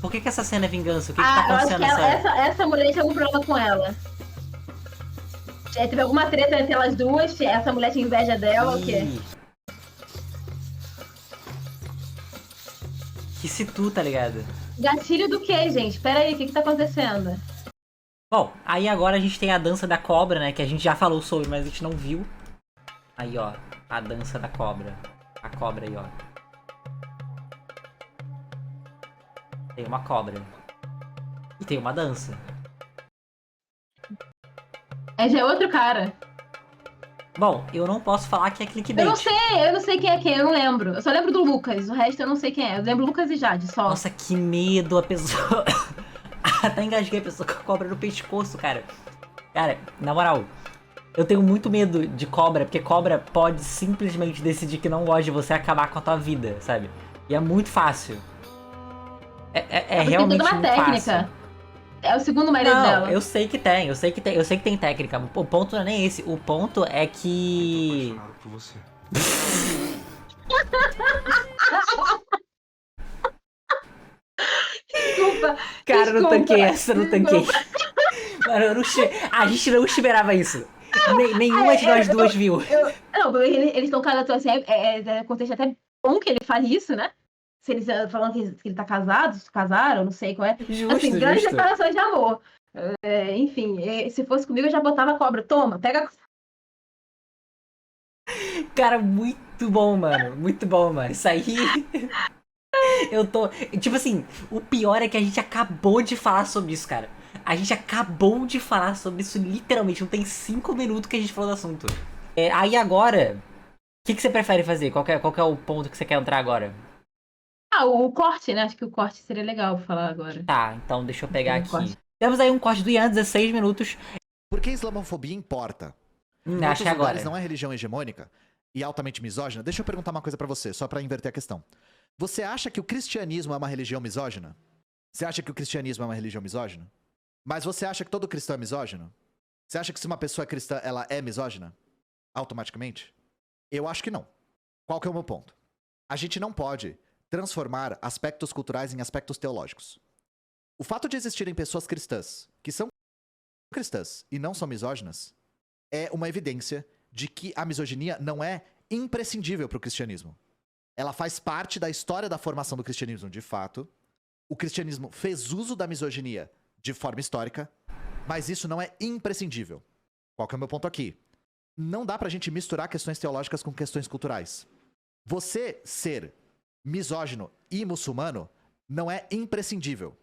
Por que essa cena é vingança? O que tá Eu acho que acontecendo nessa. essa mulher tinha algum problema com ela. Teve alguma treta entre elas duas, essa mulher tinha inveja dela, o quê? Ih. Que se tu, tá ligado? Gatilho do quê, gente? Pera aí, o que tá acontecendo? Bom, aí agora a gente tem a dança da cobra, né? Que a gente já falou sobre, mas a gente não viu. Aí, ó. A dança da cobra. A cobra aí, ó. Tem uma cobra. E tem uma dança. Já é outro cara. Bom, eu não posso falar que é clickbait. Eu não sei quem é quem, eu não lembro. Eu só lembro do Lucas, o resto eu não sei quem é. Eu lembro Lucas e Jade, só. Nossa, que medo a pessoa. Até engasguei a pessoa com a cobra no pescoço, cara. Cara, na moral, eu tenho muito medo de cobra, porque cobra pode simplesmente decidir que não gosta de você e acabar com a tua vida, sabe? E é muito fácil. É realmente tem toda uma muito técnica. fácil. É o segundo marido Não, dela. eu sei que tem, eu sei que tem técnica. O ponto não é nem esse, o ponto é que... Apaixonado por você. Desculpa. Cara, eu não desculpa, tanquei essa, eu não tanquei. desculpa. Mano, a gente não esperava isso. Nenhuma de nós duas viu. Não, eles estão casados assim, contexto até bom que ele fale isso, né? Se eles falando que ele tá casado, se casaram, não sei qual é. Justo, Assim, grandes justo. declarações de amor. Enfim, se fosse comigo, eu já botava a cobra. Toma, pega. Cara, muito bom, mano. Muito bom, mano. Isso aí. Eu tô. Tipo assim, o pior é que a gente acabou de falar sobre isso, cara. A gente acabou de falar sobre isso literalmente. Não tem 5 minutos que a gente falou do assunto. Aí agora, o que você prefere fazer? Qual que é o ponto que você quer entrar agora? O corte, né? Acho que o corte seria legal pra falar agora. Tá, então deixa eu pegar Um corte. aqui. Temos aí um corte do Ian, 16 minutos. Por que a islamofobia importa? Em Acho outros que é agora. lugares não é religião hegemônica e altamente misógina. Deixa eu perguntar uma coisa pra você, só pra inverter a questão. Você acha que o cristianismo é uma religião misógina? Você acha que o cristianismo é uma religião misógina? Mas você acha que todo cristão é misógino? Você acha que se uma pessoa é cristã, ela é misógina? Automaticamente? Eu acho que não. Qual que é o meu ponto? A gente não pode transformar aspectos culturais em aspectos teológicos. O fato de existirem pessoas cristãs que são cristãs e não são misóginas é uma evidência de que a misoginia não é imprescindível para o cristianismo. Ela faz parte da história da formação do cristianismo, de fato. O cristianismo fez uso da misoginia de forma histórica, mas isso não é imprescindível. Qual que é o meu ponto aqui? Não dá pra gente misturar questões teológicas com questões culturais. Você ser misógino e muçulmano não é imprescindível.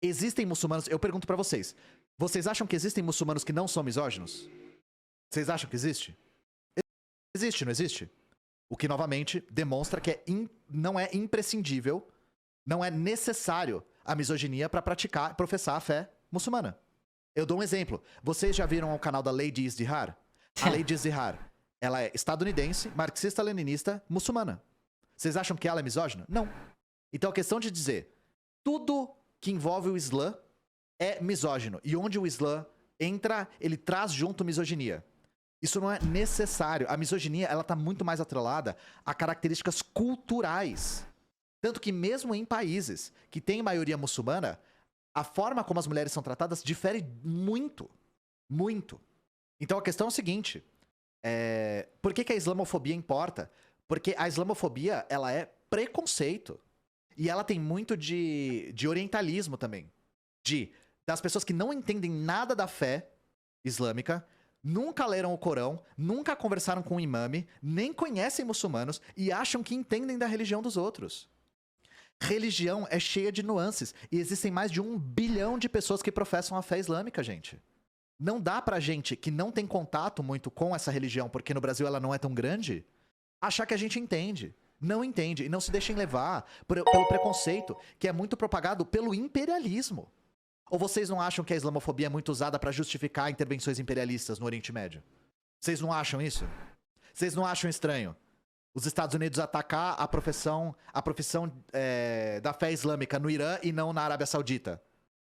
Existem muçulmanos... Eu pergunto pra vocês. Vocês acham que existem muçulmanos que não são misóginos? Vocês acham que existe? Existe, não existe? O que, novamente, demonstra que não é imprescindível, não é necessário a misoginia pra praticar, professar a fé muçulmana. Eu dou um exemplo. Vocês já viram o canal da Lady Izdihar? A Lady Izdihar, ela é estadunidense, marxista-leninista, muçulmana. Vocês acham que ela é misógina? Não. Então a questão de dizer tudo que envolve o Islã é misógino. E onde o Islã entra, ele traz junto misoginia. Isso não é necessário. A misoginia, ela tá muito mais atrelada a características culturais. Tanto que mesmo em países que têm maioria muçulmana, a forma como as mulheres são tratadas difere muito. Muito. Então a questão é o seguinte. Por que a islamofobia importa? Porque a islamofobia, ela é preconceito. E ela tem muito de orientalismo também. Das pessoas que não entendem nada da fé islâmica, nunca leram o Corão, nunca conversaram com um imame, nem conhecem muçulmanos e acham que entendem da religião dos outros. Religião é cheia de nuances e existem mais de 1 bilhão de pessoas que professam a fé islâmica, gente. Não dá pra gente que não tem contato muito com essa religião, porque no Brasil ela não é tão grande, achar que a gente entende. Não entende e não se deixem levar pelo preconceito que é muito propagado pelo imperialismo. Ou vocês não acham que a islamofobia é muito usada pra justificar intervenções imperialistas no Oriente Médio? Vocês não acham isso? Vocês não acham estranho os Estados Unidos atacar a profissão da fé islâmica no Irã e não na Arábia Saudita?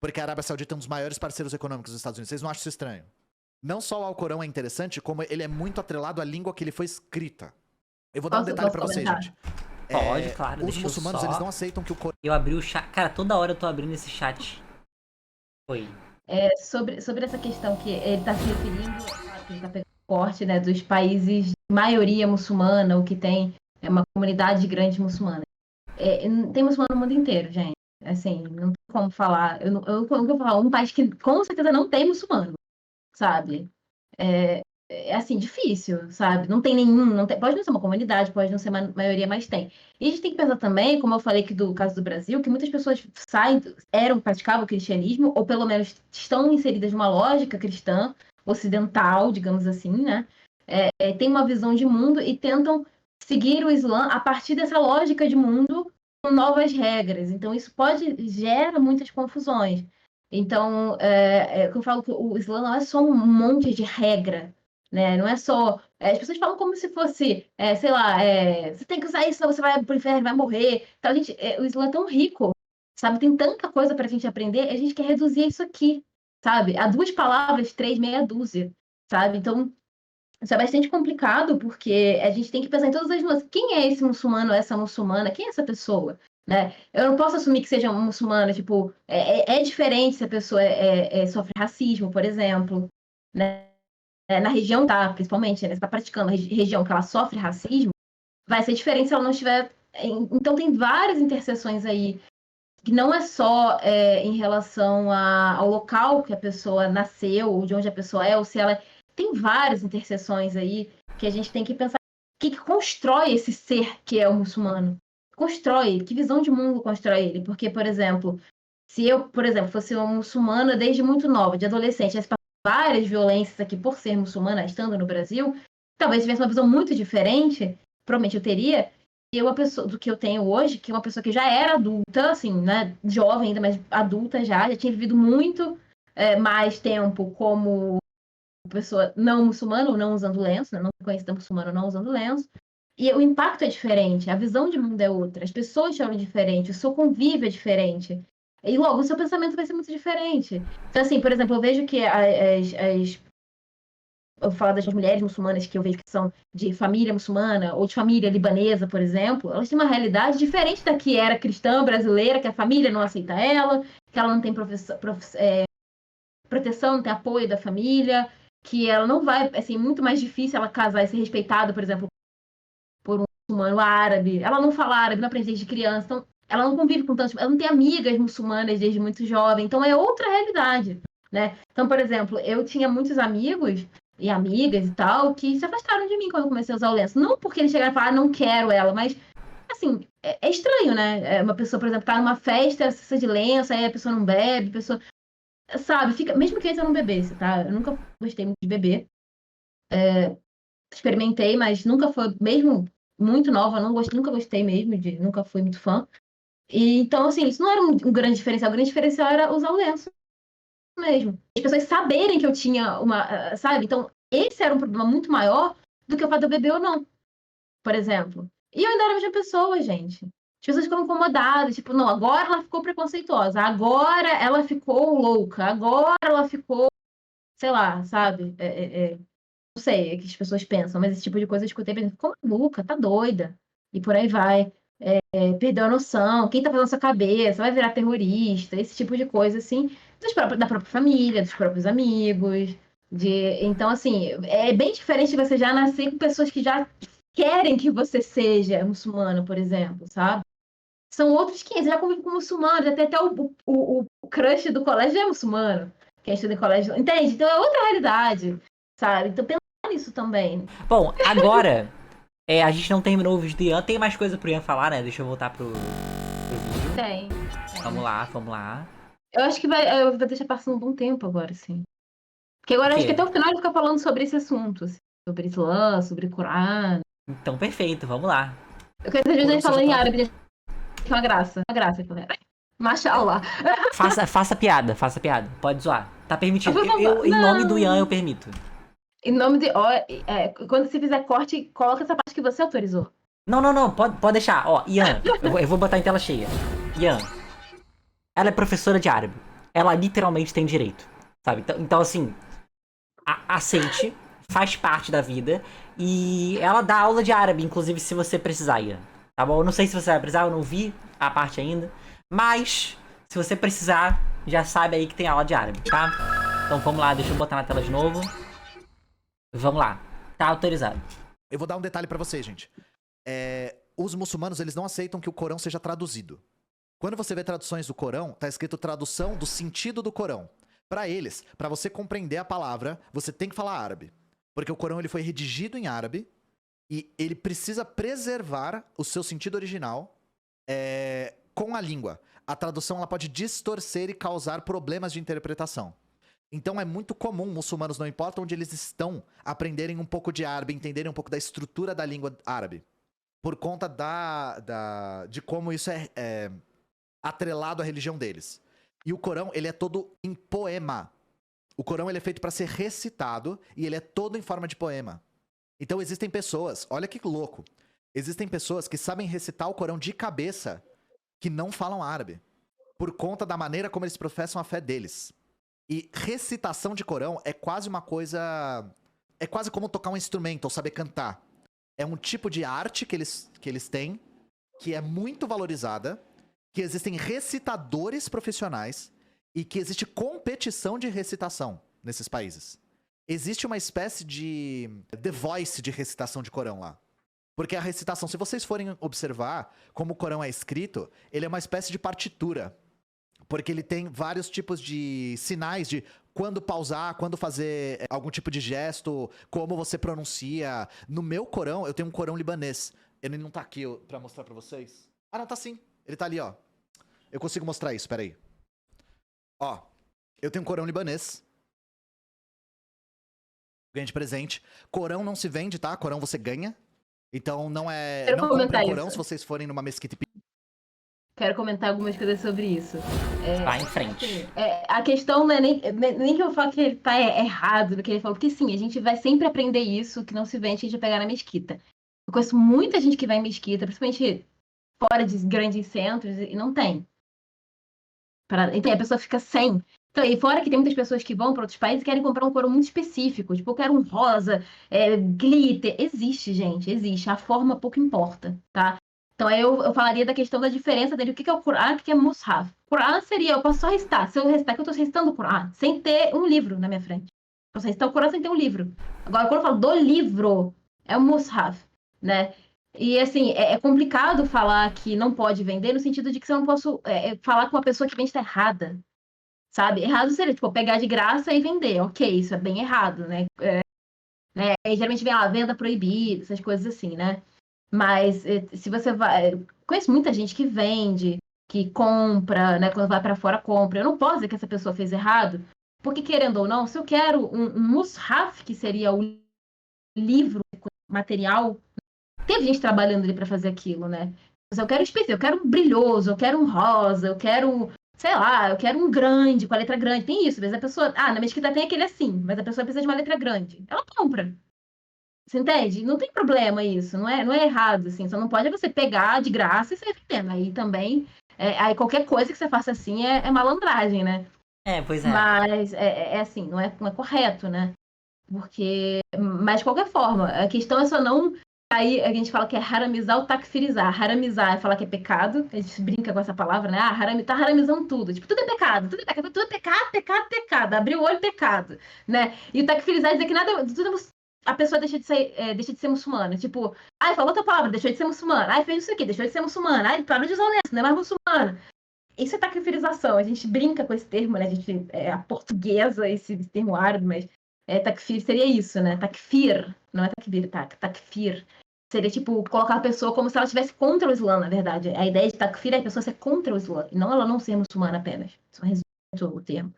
Porque a Arábia Saudita é um dos maiores parceiros econômicos dos Estados Unidos. Vocês não acham isso estranho? Não só o Alcorão é interessante, como ele é muito atrelado à língua que ele foi escrita. Eu vou dar um detalhe pra vocês, comentar? gente. Pode, claro. Os deixa eu muçulmanos, só- eles não aceitam que o Corão... Eu abri o chat. Cara, toda hora eu tô abrindo esse chat. Oi. Sobre essa questão que ele está se referindo, que ele está pegando corte, né, dos países de maioria muçulmana, o que tem uma comunidade grande muçulmana. Tem muçulmano no mundo inteiro, gente. Assim, não tem como falar. Eu nunca vou falar um país que com certeza não tem muçulmano, sabe? É assim, difícil, sabe? Não tem nenhum, pode não ser uma comunidade, pode não ser uma maioria, mas tem. E a gente tem que pensar também, como eu falei aqui do caso do Brasil, que muitas pessoas praticavam o cristianismo, ou pelo menos estão inseridas numa lógica cristã, ocidental, digamos assim, né? Tem uma visão de mundo e tentam seguir o Islã a partir dessa lógica de mundo com novas regras. Então, isso gera muitas confusões. Então, eu falo que o Islã não é só um monte de regra, né? Não é só. As pessoas falam como se fosse, sei lá, você tem que usar isso, senão você vai pro inferno, vai morrer. Então, o Islã é tão rico, sabe? Tem tanta coisa pra gente aprender, a gente quer reduzir isso aqui, sabe? A 2 palavras, 3, meia dúzia, sabe? Então, isso é bastante complicado, porque a gente tem que pensar em todas as nuances. Quem é esse muçulmano ou essa muçulmana? Quem é essa pessoa? Né? Eu não posso assumir que seja uma muçulmana, tipo, é diferente se a pessoa sofre racismo, por exemplo, né? Na região tá, principalmente, né? Você está praticando região que ela sofre racismo, vai ser diferente se ela não estiver. Então tem várias interseções aí, que não é só em relação ao local que a pessoa nasceu, ou de onde a pessoa é, ou se ela. Tem várias interseções aí que a gente tem que pensar o que constrói esse ser que é o muçulmano. Constrói, que visão de mundo constrói ele? Porque, por exemplo, se eu, por exemplo, fosse uma muçulmana desde muito nova, de adolescente, várias violências aqui por ser muçulmana, estando no Brasil, talvez tivesse uma visão muito diferente, provavelmente eu teria, do que eu tenho hoje, que é uma pessoa que já era adulta, assim, né, jovem ainda, mas adulta já tinha vivido muito mais tempo como pessoa não muçulmana ou não usando lenço, né, não conhecida muçulmana ou não usando lenço, e o impacto é diferente, a visão de mundo é outra, as pessoas são diferentes, o seu convívio é diferente. E logo o seu pensamento vai ser muito diferente. Então, assim, por exemplo, eu vejo que eu falo das mulheres muçulmanas que eu vejo que são de família muçulmana ou de família libanesa, por exemplo, elas têm uma realidade diferente da que era cristã brasileira, que a família não aceita ela, que ela não tem proteção, não tem apoio da família, que ela não vai, assim, muito mais difícil ela casar e ser respeitada, por exemplo, por um muçulmano árabe. Ela não fala árabe, não aprende desde criança, então ela não convive com tantos, ela não tem amigas muçulmanas desde muito jovem, então é outra realidade, né? Então, por exemplo, eu tinha muitos amigos e amigas e tal que se afastaram de mim quando eu comecei a usar o lenço. Não porque eles chegaram e falaram, não quero ela, mas, assim, é estranho, né? Uma pessoa, por exemplo, tá numa festa, precisa de lenço, aí a pessoa não bebe, a pessoa, sabe, fica, mesmo que antes eu não bebesse, tá? Eu nunca gostei muito de beber. Experimentei, mas nunca foi, mesmo muito nova, nunca gostei mesmo, nunca fui muito fã. E, então, assim, isso não era um grande diferencial. O grande diferencial era usar o lenço mesmo. As pessoas saberem que eu tinha uma, sabe? Então, esse era um problema muito maior do que o fato de eu beber ou não, por exemplo. E eu ainda era a mesma pessoa, gente. As pessoas ficam incomodadas, tipo, não, agora ela ficou preconceituosa, agora ela ficou louca, agora ela ficou, sei lá, sabe? Não sei o que as pessoas pensam, mas esse tipo de coisa eu escutei, pensando, como maluca, tá doida? E por aí vai. Perdeu a noção, quem tá fazendo sua cabeça, vai virar terrorista, esse tipo de coisa, assim, da própria família, dos próprios amigos. Então, assim, é bem diferente você já nascer com pessoas que já querem que você seja muçulmano, por exemplo, sabe? São outros 500, já convive com muçulmano, já tem até o crush do colégio é muçulmano, quem estuda em colégio, entende? Então é outra realidade, sabe? Então pensar nisso também. Bom, agora, a gente não terminou o vídeo do Ian, tem mais coisa pro Ian falar, né? Deixa eu voltar pro vídeo. Tem. Vamos lá. Eu acho que eu vou deixar passando um bom tempo agora, sim. Porque agora acho que até o final ele fica falando sobre esse assunto, assim, sobre Islã, sobre Corão. Então, perfeito, vamos lá. Eu quero que às vezes a gente fala em árabe, gente, é uma graça, galera. Mashallah. Faça piada, pode zoar. Tá permitido. Por favor, Em nome não. do Ian, eu permito. Em nome de. Quando você fizer corte, coloca essa parte que você autorizou. Não, pode deixar. Ó, Ian, eu vou botar em tela cheia. Ian, ela é professora de árabe. ela literalmente tem direito, sabe? Então assim, aceite, faz parte da vida, e ela dá aula de árabe, inclusive se você precisar, Ian, tá bom? Eu não sei se você vai precisar, eu não vi a parte ainda, mas se você precisar, já sabe aí que tem aula de árabe, tá? Então vamos lá, deixa eu botar na tela de novo. Vamos lá, tá autorizado. Eu vou dar um detalhe pra vocês, gente. Os muçulmanos, eles não aceitam que o Corão seja traduzido. Quando você vê traduções do Corão, tá escrito tradução do sentido do Corão. Pra eles, pra você compreender a palavra, você tem que falar árabe. Porque o Corão ele foi redigido em árabe e ele precisa preservar o seu sentido original com a língua. A tradução ela pode distorcer e causar problemas de interpretação. Então é muito comum muçulmanos, não importa onde eles estão, aprenderem um pouco de árabe, entenderem um pouco da estrutura da língua árabe. Por conta de como isso é atrelado à religião deles. E o Corão, ele é todo em poema. O Corão, ele é feito para ser recitado e ele é todo em forma de poema. Então existem pessoas, olha que louco, existem pessoas que sabem recitar o Corão de cabeça que não falam árabe. Por conta da maneira como eles professam a fé deles. E recitação de Corão é quase uma coisa... É quase como tocar um instrumento ou saber cantar. É um tipo de arte que eles têm, que é muito valorizada, que existem recitadores profissionais e que existe competição de recitação nesses países. Existe uma espécie de The Voice de recitação de Corão lá. Porque a recitação, se vocês forem observar como o Corão é escrito, ele é uma espécie de partitura. Porque ele tem vários tipos de sinais de quando pausar, quando fazer algum tipo de gesto, como você pronuncia. No meu Corão, eu tenho um Corão libanês. Ele não tá aqui pra mostrar pra vocês. Ah, não, tá sim. Ele tá ali, ó. Eu consigo mostrar isso, peraí. Ó, eu tenho um Corão libanês. Ganha de presente. Corão não se vende, tá? Corão você ganha. Então não é... Quero Não comentar comprem Corão isso. se vocês forem numa mesquita e Quero comentar algumas coisas sobre isso. Vai em frente. A questão não é nem que eu falo que ele tá errado no que ele falou, porque sim, a gente vai sempre aprender isso, que não se vende, que a gente vai pegar na mesquita. Eu conheço muita gente que vai em mesquita, principalmente fora de grandes centros, e não tem. Então a pessoa fica sem. Então, e fora que tem muitas pessoas que vão para outros países e querem comprar um Corão muito específico. Tipo, eu quero um rosa, glitter. Existe, gente, existe. A forma pouco importa, tá? Então aí eu falaria da questão da diferença dele. O que é o Corão e o que é Mus'haf? Corão seria, eu posso só recitar. Se eu recitar, que eu estou recitando o Corão, sem ter um livro na minha frente. Eu posso recitar o Corão sem ter um livro. Agora, quando eu falo do livro, é o Mus'haf, né? E, assim, é complicado falar que não pode vender no sentido de que eu não posso falar com uma pessoa que vende está errada, sabe? Errado seria, tipo, pegar de graça e vender. Ok, isso é bem errado, né? Aí, geralmente vem lá, venda proibida, essas coisas assim, né? Mas se você vai... Conheço muita gente que vende, que compra, né? Quando vai para fora, compra. Eu não posso dizer que essa pessoa fez errado, porque, querendo ou não, se eu quero um mushaf, que seria o livro, material... Teve gente trabalhando ali para fazer aquilo, né? Mas eu quero específico, eu quero um brilhoso, eu quero um rosa, eu quero, sei lá, eu quero um grande, com a letra grande. Tem isso, às vezes a pessoa, na mesquita tem aquele assim, mas a pessoa precisa de uma letra grande. Ela compra. Você entende? Não tem problema isso, não é errado, assim. Só não pode você pegar de graça e sair vendendo. Aí também, aí qualquer coisa que você faça assim é malandragem, né? Pois é. Mas é assim, não é correto, né? Mas de qualquer forma, a questão é só não... Aí a gente fala que é haramizar ou takfirizar. Haramizar é falar que é pecado. A gente brinca com essa palavra, né? Tá haramizando tudo. Tipo, tudo é pecado, tudo é pecado, tudo é pecado, pecado, pecado. Abrir o olho, pecado, né? E o takfirizar é dizer que nada... A pessoa deixa de ser muçulmana. Tipo, falou outra palavra, deixou de ser muçulmana. Fez isso aqui, deixou de ser muçulmana. Parou de usar honesto, não é mais muçulmana. Isso é takfirização. A gente brinca com esse termo, né? A portuguesa, esse termo árabe, mas... takfir seria isso, né? Takfir, não é takfir, takfir. Seria, tipo, colocar a pessoa como se ela estivesse contra o Islã, na verdade. A ideia de takfir é a pessoa ser contra o Islã, e não ela não ser muçulmana apenas. Só resume o termo.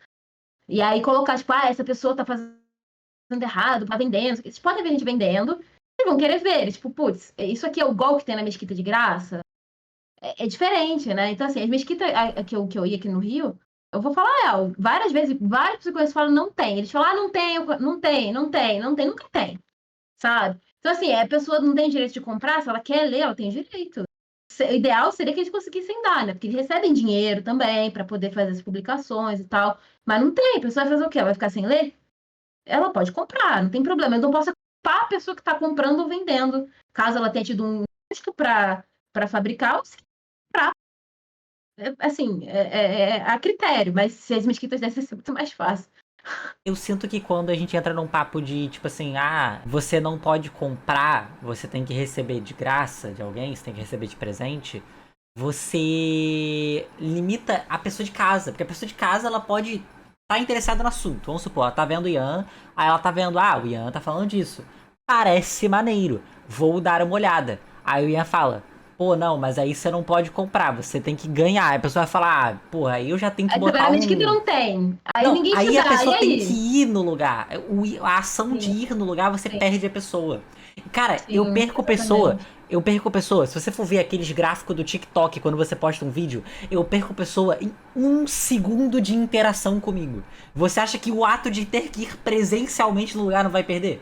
E aí colocar, tipo, essa pessoa tá fazendo errado, tá vendendo. Vocês podem ver a gente vendendo, vocês vão querer ver. Tipo, putz, isso aqui é o gol que tem na mesquita de graça? É diferente, né? Então, assim, as mesquitas que eu ia aqui no Rio, eu vou falar várias vezes, várias pessoas falam, não tem. Eles falam, não tem, nunca tem, sabe? Então, assim, a pessoa não tem direito de comprar, se ela quer ler, ela tem direito. O ideal seria que eles conseguissem dar, né? Porque eles recebem dinheiro também para poder fazer as publicações e tal. Mas não tem. A pessoa vai fazer o quê? Ela vai ficar sem ler? Ela pode comprar, não tem problema. Eu não posso culpar a pessoa que está comprando ou vendendo, caso ela tenha tido um custo para fabricar ou se comprar. Assim, a critério, mas se as mesquitas dessem ser muito mais fácil. Eu sinto que quando a gente entra num papo de, tipo assim, você não pode comprar, você tem que receber de graça de alguém, você tem que receber de presente, você limita a pessoa de casa. Porque a pessoa de casa, ela pode estar interessada no assunto. Vamos supor, ela tá vendo o Ian, aí ela tá vendo, o Ian tá falando disso. Parece maneiro, vou dar uma olhada. Aí o Ian fala, pô, não, mas aí você não pode comprar, você tem que ganhar. Aí a pessoa vai falar, porra, aí eu já tenho que Aí botar a mesquita não tem. Aí ninguém te aí dá. a pessoa E tem aí? que ir no lugar. A ação de ir no lugar, você perde a pessoa. Cara, eu perco pessoa. Eu perco pessoa. Se você for ver aqueles gráficos do TikTok quando você posta um vídeo, eu perco pessoa em 1 segundo de interação comigo. Você acha que o ato de ter que ir presencialmente no lugar não vai perder?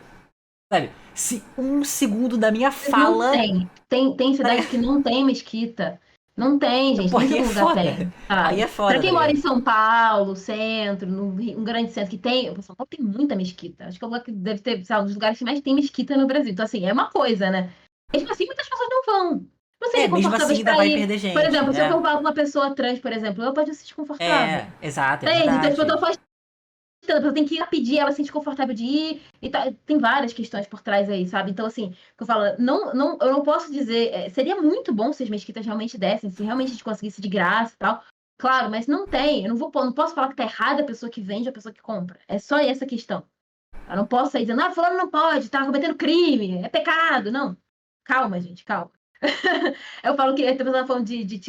Sabe? Se 1 segundo da minha fala. Não tem. Tem cidade que não tem mesquita. Não tem, gente. Porque Nem todo é lugar foda. tem. Sabe? Aí é foda. Pra quem tá mora em ligado? São Paulo, centro, um grande centro que tem. São Paulo tem muita mesquita. Acho que é o lugar que deve ter, sabe, um dos lugares que mais tem mesquita no Brasil. Então, assim, é uma coisa, né? Mesmo assim, muitas pessoas não vão. Não sentem Mesmo assim confortáveis ainda pra vai ir. perder Por gente. exemplo, se eu for falar com uma pessoa trans, por exemplo, ela pode se sentir confortável. Exato, é É isso, então, tipo, eu verdade. tô afastando, a pessoa tem que ir lá pedir, ela se sente confortável de ir, e tem várias questões por trás aí, sabe? Então, assim, que eu falo, eu não posso dizer, seria muito bom se as mesquitas realmente dessem, se realmente a gente conseguisse de graça e tal, claro, mas não tem, eu não posso falar que tá errada a pessoa que vende ou a pessoa que compra, é só essa questão. Eu não posso sair dizendo, fulano não pode, tá cometendo crime, é pecado, não. Calma, gente, calma. Eu falo que a pessoa tá falando de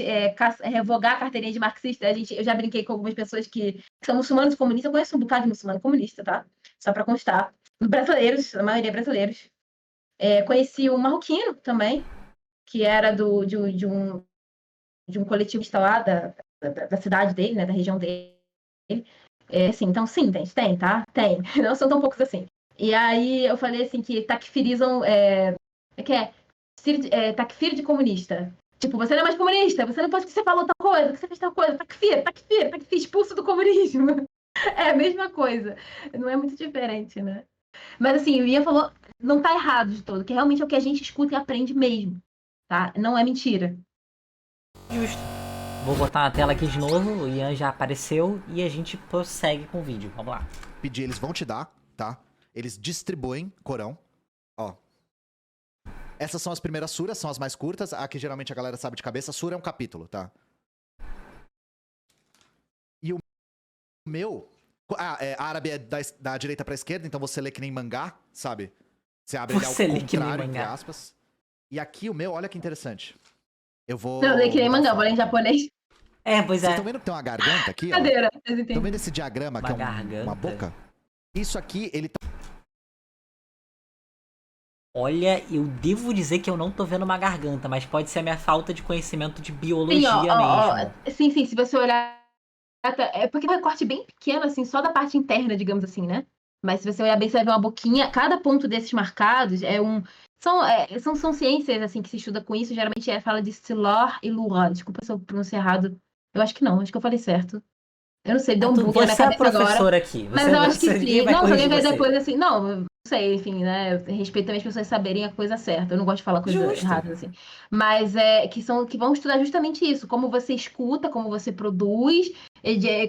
revogar a carteirinha de marxista. Eu já brinquei com algumas pessoas que são muçulmanos comunistas. Eu conheço um bocado de muçulmano comunista, tá? Só pra constar. Brasileiros, a maioria brasileiros. Conheci um marroquino também, que era de um coletivista lá da cidade dele, né? Da região dele. Assim, então, sim, tem, tá? Tem. Não são tão poucos assim. E aí eu falei assim que takfirizam. Takfir de comunista. Tipo, você não é mais comunista, você não pode que você falou tal coisa, que você fez tal coisa, takfir, expulso do comunismo. É a mesma coisa. Não é muito diferente, né? Mas assim, o Ian falou, não tá errado de todo, que realmente é o que a gente escuta e aprende mesmo, tá? Não é mentira. Justo. Vou botar na tela aqui de novo, o Ian já apareceu e a gente prossegue com o vídeo. Vamos lá. Pedir, eles vão te dar, tá? Eles distribuem Corão. Ó. Essas são as primeiras suras, são as mais curtas. A que geralmente a galera sabe de cabeça. Sura é um capítulo, tá? E o meu... árabe é da direita pra esquerda, então você lê que nem mangá, sabe? Você abre Você ele lê ao que nem contrário, entre mangá. aspas. E aqui o meu, olha que interessante. Eu vou... Não, eu que nem vou dar mangá, foto vou ler em aqui. japonês. Pois Vocês é. estão vendo que tem uma garganta aqui, ó? Brincadeira, vocês Estão entendem. vendo esse diagrama Uma que é garganta. uma boca? Isso aqui, ele tá... Olha, eu devo dizer que eu não tô vendo uma garganta, mas pode ser a minha falta de conhecimento de Sim, biologia mesmo. sim, se você olhar. É porque é um recorte bem pequeno, assim, só da parte interna, digamos assim, né? Mas se você olhar bem, você vai ver uma boquinha. Cada ponto desses marcados é um. São ciências, assim, que se estuda com isso. Geralmente fala de Silor e Luran. Desculpa se eu pronunciei errado. Eu acho que não, acho que eu falei certo. Eu não sei, deu um bug na minha Você é a cabeça agora. professora aqui. Mas eu acho que ninguém sim. vai Não, se alguém corrigir vai você. depois assim. Não sei, enfim, né? Eu respeito também as pessoas saberem a coisa certa. Eu não gosto de falar coisa Justo. errada, assim. Mas que vão estudar justamente isso. Como você escuta, como você produz,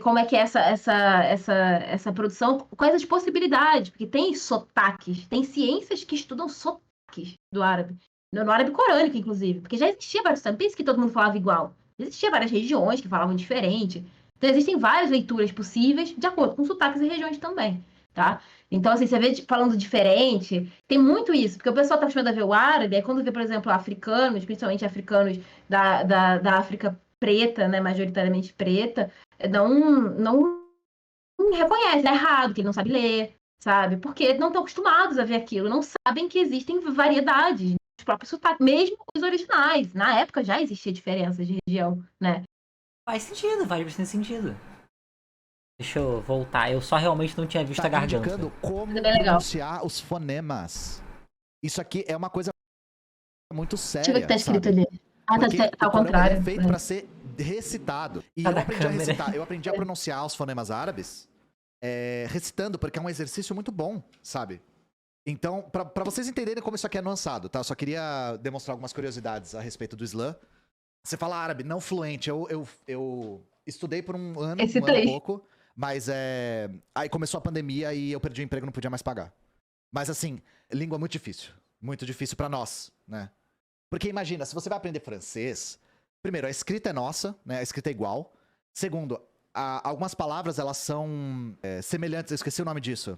como é que é essa produção, quais as possibilidades. Porque tem sotaques, tem ciências que estudam sotaques do árabe. No árabe corânico, inclusive. Porque já existia vários sotaques. Não pense que todo mundo falava igual. Existia várias regiões que falavam diferente. Então, existem várias leituras possíveis, de acordo com sotaques e regiões também, tá? Então, assim, você vê falando diferente, tem muito isso, porque o pessoal tá acostumado a ver o árabe, aí quando vê, por exemplo, africanos, principalmente africanos da África preta, né, majoritariamente preta, não reconhece, é errado, que ele não sabe ler, sabe? Porque não estão acostumados a ver aquilo, não sabem que existem variedades nos próprios sotaques, mesmo os originais. Na época já existia diferença de região, né? Faz bastante sentido. Deixa eu voltar. Eu só realmente não tinha visto a garganta. indicando como É bem legal. pronunciar os fonemas. Isso aqui é uma coisa muito Deixa eu ver o séria, que tá escrito sabe? ali. Ah, Porque tá ao o Corão, contrário. ele é feito pra ser recitado. E Tá eu na aprendi a câmera. recitar, eu aprendi a pronunciar os fonemas árabes recitando, porque é um exercício muito bom, sabe? Então, pra vocês entenderem como isso aqui é nuançado, tá? Eu só queria demonstrar algumas curiosidades a respeito do Islã. Você fala árabe, não fluente. Eu estudei por um ano e pouco, mas aí começou a pandemia e eu perdi o emprego, não podia mais pagar. Mas assim, língua muito difícil pra nós, né? Porque imagina, se você vai aprender francês, primeiro, a escrita é nossa, né? A escrita é igual. Segundo, algumas palavras, elas são semelhantes, eu esqueci o nome disso.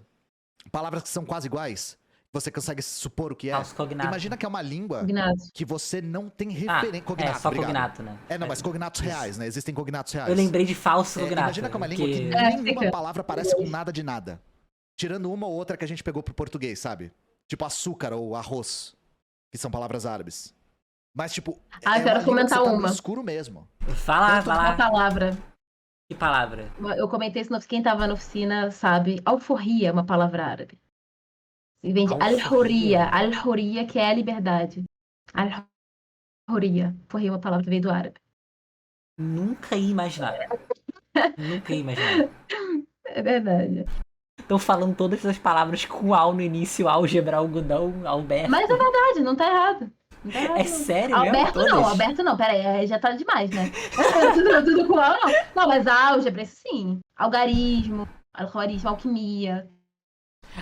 Palavras que são quase iguais, você consegue supor o que é. Falso cognato. Imagina que é uma língua Cognato. que você não tem Ah, referência. Cognato, só obrigado. cognato, né? Não, mas cognatos reais, né? Existem cognatos reais. Eu lembrei de falso cognato. Imagina que é uma língua que que... nenhuma palavra parece com nada de nada. Tirando uma ou outra que a gente pegou pro português, sabe? Tipo açúcar ou arroz, que são palavras árabes. Mas, tipo, eu quero comentar tá no uma. escuro mesmo. Fala Uma lá. palavra. Que palavra? Eu comentei isso, quem tava na oficina sabe. Alforria é uma palavra árabe. E vem de Alforria? Al-Hurriya, que é a liberdade. Al-Hurriya. Forria é uma palavra que veio do árabe. Nunca ia imaginar. Nunca ia imaginar. É verdade. Tô falando todas essas palavras com al no início, álgebra, algodão, Alberto. Mas é verdade, não tá errado. Não tá errado, É não. sério mesmo? Alberto não, pera aí, já tá demais, né? tudo com al, não. Não, mas álgebra, sim. Algarismo, algoritmo, alquimia.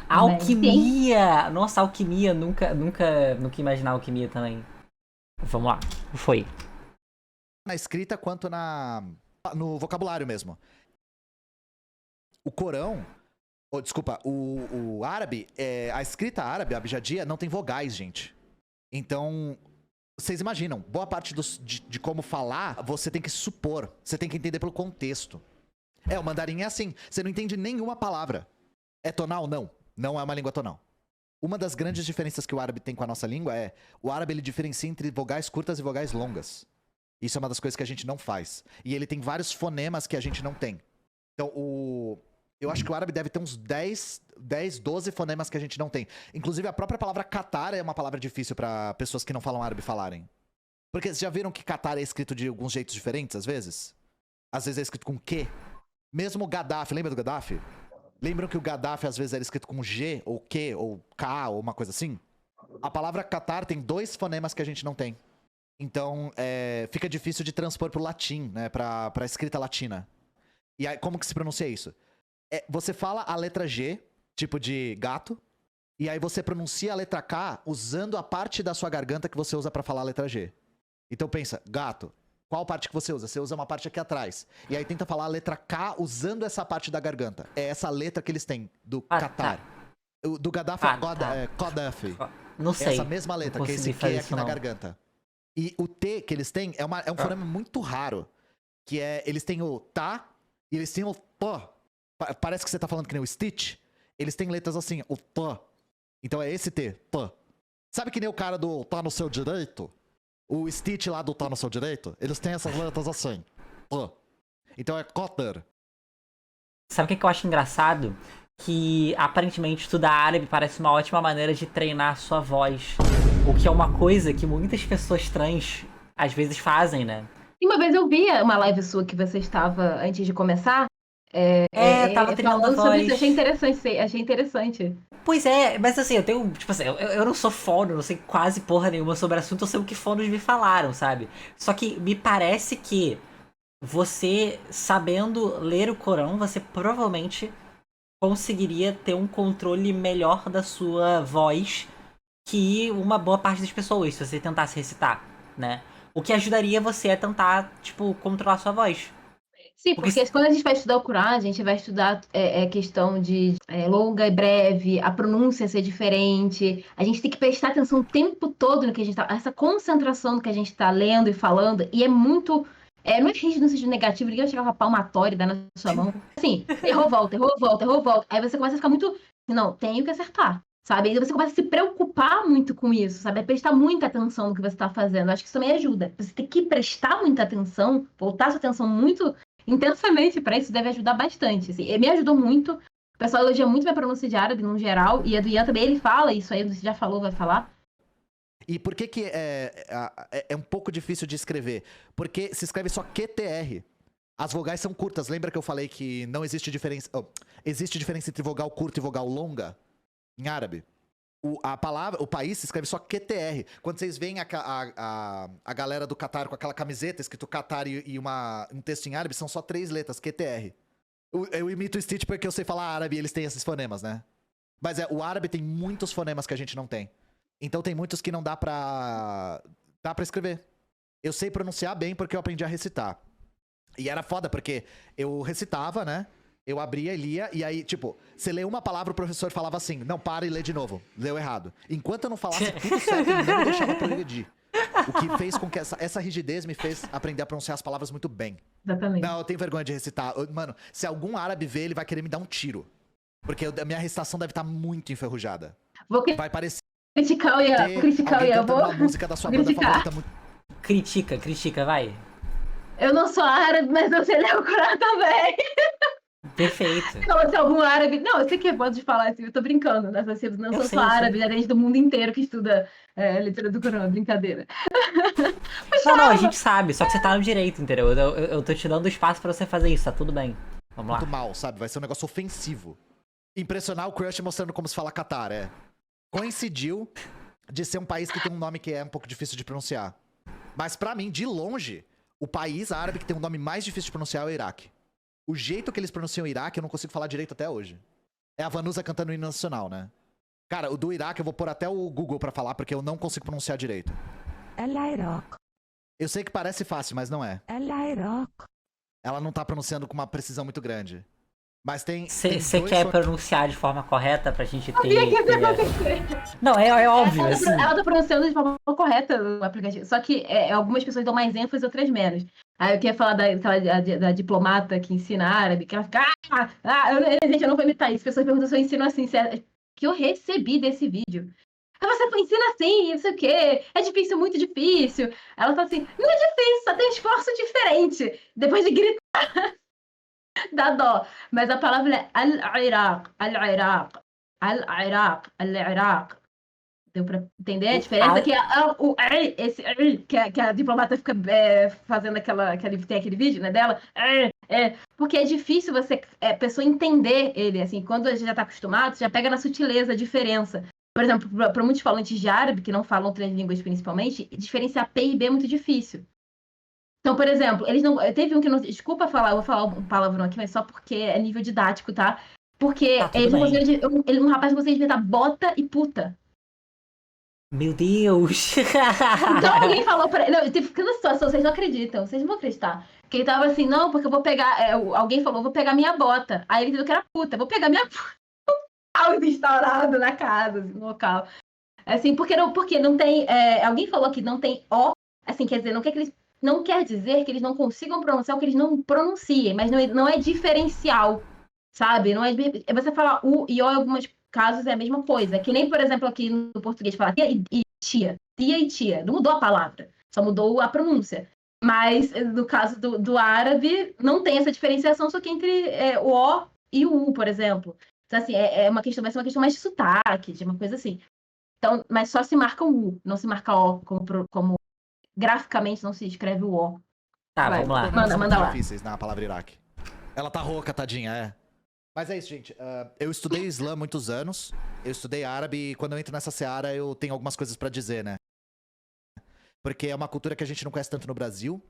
Alquimia! Nossa, alquimia, nunca ia imaginar alquimia também. Vamos lá, foi. Na escrita quanto no vocabulário mesmo. O Corão, desculpa, o árabe, a escrita árabe, a abjadia, não tem vogais, gente. Então, vocês imaginam, boa parte de como falar, você tem que supor, você tem que entender pelo contexto. O mandarim é assim, você não entende nenhuma palavra. É tonal? Não. Não é uma língua tonal. Uma das grandes diferenças que o árabe tem com a nossa língua é, o árabe ele diferencia entre vogais curtas e vogais longas. Isso é uma das coisas que a gente não faz. E ele tem vários fonemas que a gente não tem. Então, eu acho que o árabe deve ter uns 10, 12 fonemas que a gente não tem. Inclusive, a própria palavra Qatar é uma palavra difícil para pessoas que não falam árabe falarem. Porque vocês já viram que Qatar é escrito de alguns jeitos diferentes, às vezes? Às vezes é escrito com Q. Mesmo o Gaddafi, lembra do Gaddafi? Lembram que o Gaddafi às vezes era escrito com G, ou Q, ou K, ou uma coisa assim? A palavra Qatar tem 2 fonemas que a gente não tem. Então, fica difícil de transpor pro latim, né? Pra escrita latina. E aí, como que se pronuncia isso? Você fala a letra G, tipo de gato, e aí você pronuncia a letra K usando a parte da sua garganta que você usa pra falar a letra G. Então pensa, gato. Qual parte que você usa? Você usa uma parte aqui atrás. E aí tenta falar a letra K usando essa parte da garganta. É essa letra que eles têm, do Qatar. Do Gaddafi é Gaddafi. Não sei. É essa mesma letra, que é esse Q aqui na não. garganta. E o T que eles têm é um fonema muito raro. Que eles têm o tá e eles têm o T. Parece que você tá falando que nem o Stitch. Eles têm letras assim, o T. Então é esse T, T. Sabe que nem o cara do tá no seu direito? O Stitch lá do tá no seu direito? Eles têm essas letras assim. T. Então é Qatar. Sabe o que eu acho engraçado? Que aparentemente estudar árabe parece uma ótima maneira de treinar a sua voz. O que é uma coisa que muitas pessoas trans às vezes fazem, né? E uma vez eu vi uma live sua que você estava antes de começar. Tava treinando a falando sobre voz. isso, achei interessante. Pois é, mas assim, eu tenho, tipo assim, eu não sou fono, não sei quase porra nenhuma sobre o assunto, eu sei o que fonos me falaram, sabe? Só que me parece que você, sabendo ler o Corão, você provavelmente conseguiria ter um controle melhor da sua voz que uma boa parte das pessoas, se você tentasse recitar, né? O que ajudaria você a tentar, tipo, controlar sua voz. Sim, porque quando a gente vai estudar o Corão, a gente vai estudar questão de longa e breve, a pronúncia ser diferente. A gente tem que prestar atenção o tempo todo no que a gente tá... Essa concentração no que a gente tá lendo e falando. E é muito... não é rígido no sentido negativo, ninguém vai chegar com a palmatória e dar na sua mão. Assim, errou, volta. Aí você começa a ficar muito... Não, tenho que acertar, sabe? E você começa a se preocupar muito com isso, sabe? Prestar muita atenção no que você tá fazendo. Acho que isso também ajuda. Você tem que prestar muita atenção, voltar sua atenção muito... intensamente pra isso, deve ajudar bastante. Assim. Me ajudou muito. O pessoal elogia muito minha pronúncia de árabe, no geral. E a do Ian também, ele fala isso aí. Você já falou, vai falar. E por que é um pouco difícil de escrever? Porque se escreve só QTR. As vogais são curtas. Lembra que eu falei que não existe diferença... existe diferença entre vogal curta e vogal longa? Em árabe. O país se escreve só QTR. Quando vocês veem a galera do Catar com aquela camiseta escrito Catar e um texto em árabe, são só 3 letras, QTR. Eu imito o Stitch porque eu sei falar árabe e eles têm esses fonemas, né? Mas o árabe tem muitos fonemas que a gente não tem. Então tem muitos que não dá pra escrever. Eu sei pronunciar bem porque eu aprendi a recitar. E era foda porque eu recitava, né? Eu abria e lia, e aí, tipo, você lê uma palavra, o professor falava assim, não, para e lê de novo. Leu errado. Enquanto eu não falasse tudo certo, ele não me deixava progredir. O que fez com que essa rigidez me fez aprender a pronunciar as palavras muito bem. Exatamente. Não, eu tenho vergonha de recitar. Mano, se algum árabe ver, ele vai querer me dar um tiro. Porque a minha recitação deve estar muito enferrujada. Vou Vai parecer criticar o Ian. alguém Criticar o Ian. cantando Vou uma música da sua banda criticar. favorita muito... Critica, vai. Eu não sou árabe, mas eu sei ler o Corão também. Perfeito. Não, se algum árabe... Não, eu sei que pode falar assim, eu tô brincando, né? Não Eu sou sei, só eu sei. árabe, já tem gente do mundo inteiro que estuda literatura do Corão, brincadeira. Não, a gente sabe, só que você tá no direito, entendeu? Eu tô te dando espaço pra você fazer isso, tá tudo bem. Vamos lá. muito mal, sabe? Vai ser um negócio ofensivo. Impressionar o crush mostrando como se fala Catar, Coincidiu de ser um país que tem um nome que é um pouco difícil de pronunciar. Mas pra mim, de longe, o país árabe que tem um nome mais difícil de pronunciar é o Iraque. O jeito que eles pronunciam o Iraque eu não consigo falar direito até hoje. É a Vanusa cantando o hino nacional, né? Cara, o do Iraque eu vou pôr até o Google pra falar, porque eu não consigo pronunciar direito. العراق Eu sei que parece fácil, mas não é. العراق Ela não tá pronunciando com uma precisão muito grande. Mas tem Você dois quer son- pronunciar de forma correta pra gente ter... Sabia que ia ter- acontecer. Não, é óbvio, assim. Ela tá pronunciando de forma correta o aplicativo. Só que algumas pessoas dão mais ênfase, outras menos. Aí eu queria falar da diplomata que ensina árabe, que ela fica... gente, eu não vou imitar isso. As pessoas perguntam se eu ensino assim. Que eu recebi desse vídeo. Você ensina assim, não sei o quê. É difícil, muito difícil. Ela fala assim, não é difícil, só tem esforço diferente. Depois de gritar, dá dó. Mas a palavra é al-Iraq, al-Iraq, al-Iraq, al-Iraq. Deu pra entender a diferença? Que que a diplomata fica fazendo tem aquele vídeo, né, dela. Porque é difícil a pessoa entender ele, assim, quando a gente já tá acostumado, já pega na sutileza a diferença. Por exemplo, para muitos falantes de árabe, que não falam outras línguas principalmente, diferenciar P e B é muito difícil. Então, por exemplo, eles não. Teve um que não. Desculpa falar, eu vou falar um palavrão aqui, mas só porque é nível didático, tá? Porque Tá, tudo eles não bem. conseguiram. Um rapaz não conseguiu inventar bota e puta. Meu Deus! Então alguém falou pra ele. Não, teve cada situação, vocês não acreditam, vocês não vão acreditar. Que ele tava assim, não, porque eu vou pegar. Alguém falou, vou pegar minha bota. Aí ele entendeu que era puta, vou pegar minha puta. Caos instaurado na casa, assim, no local. Assim, porque não tem. Alguém falou que não tem O, assim, quer dizer, não quer dizer que eles não consigam pronunciar ou que eles não pronunciem, mas não é diferencial, sabe? Não é você falar U e O em alguns casos é a mesma coisa. Que nem, por exemplo, aqui no português falar tia e tia. Tia e tia. Não mudou a palavra, só mudou a pronúncia. Mas no caso do árabe, não tem essa diferenciação, só que entre o O e o U, por exemplo. Então, assim, vai ser uma questão mais de sotaque, de uma coisa assim. Então, mas só se marca o U, não se marca O, como graficamente não se escreve o O. Tá, Vai, vamos lá. Manda muito lá. difíceis na palavra Iraque. Ela tá rouca, tadinha, Mas é isso, gente. Eu estudei Islã há muitos anos. Eu estudei árabe e quando eu entro nessa seara eu tenho algumas coisas pra dizer, né? Porque é uma cultura que a gente não conhece tanto no Brasil.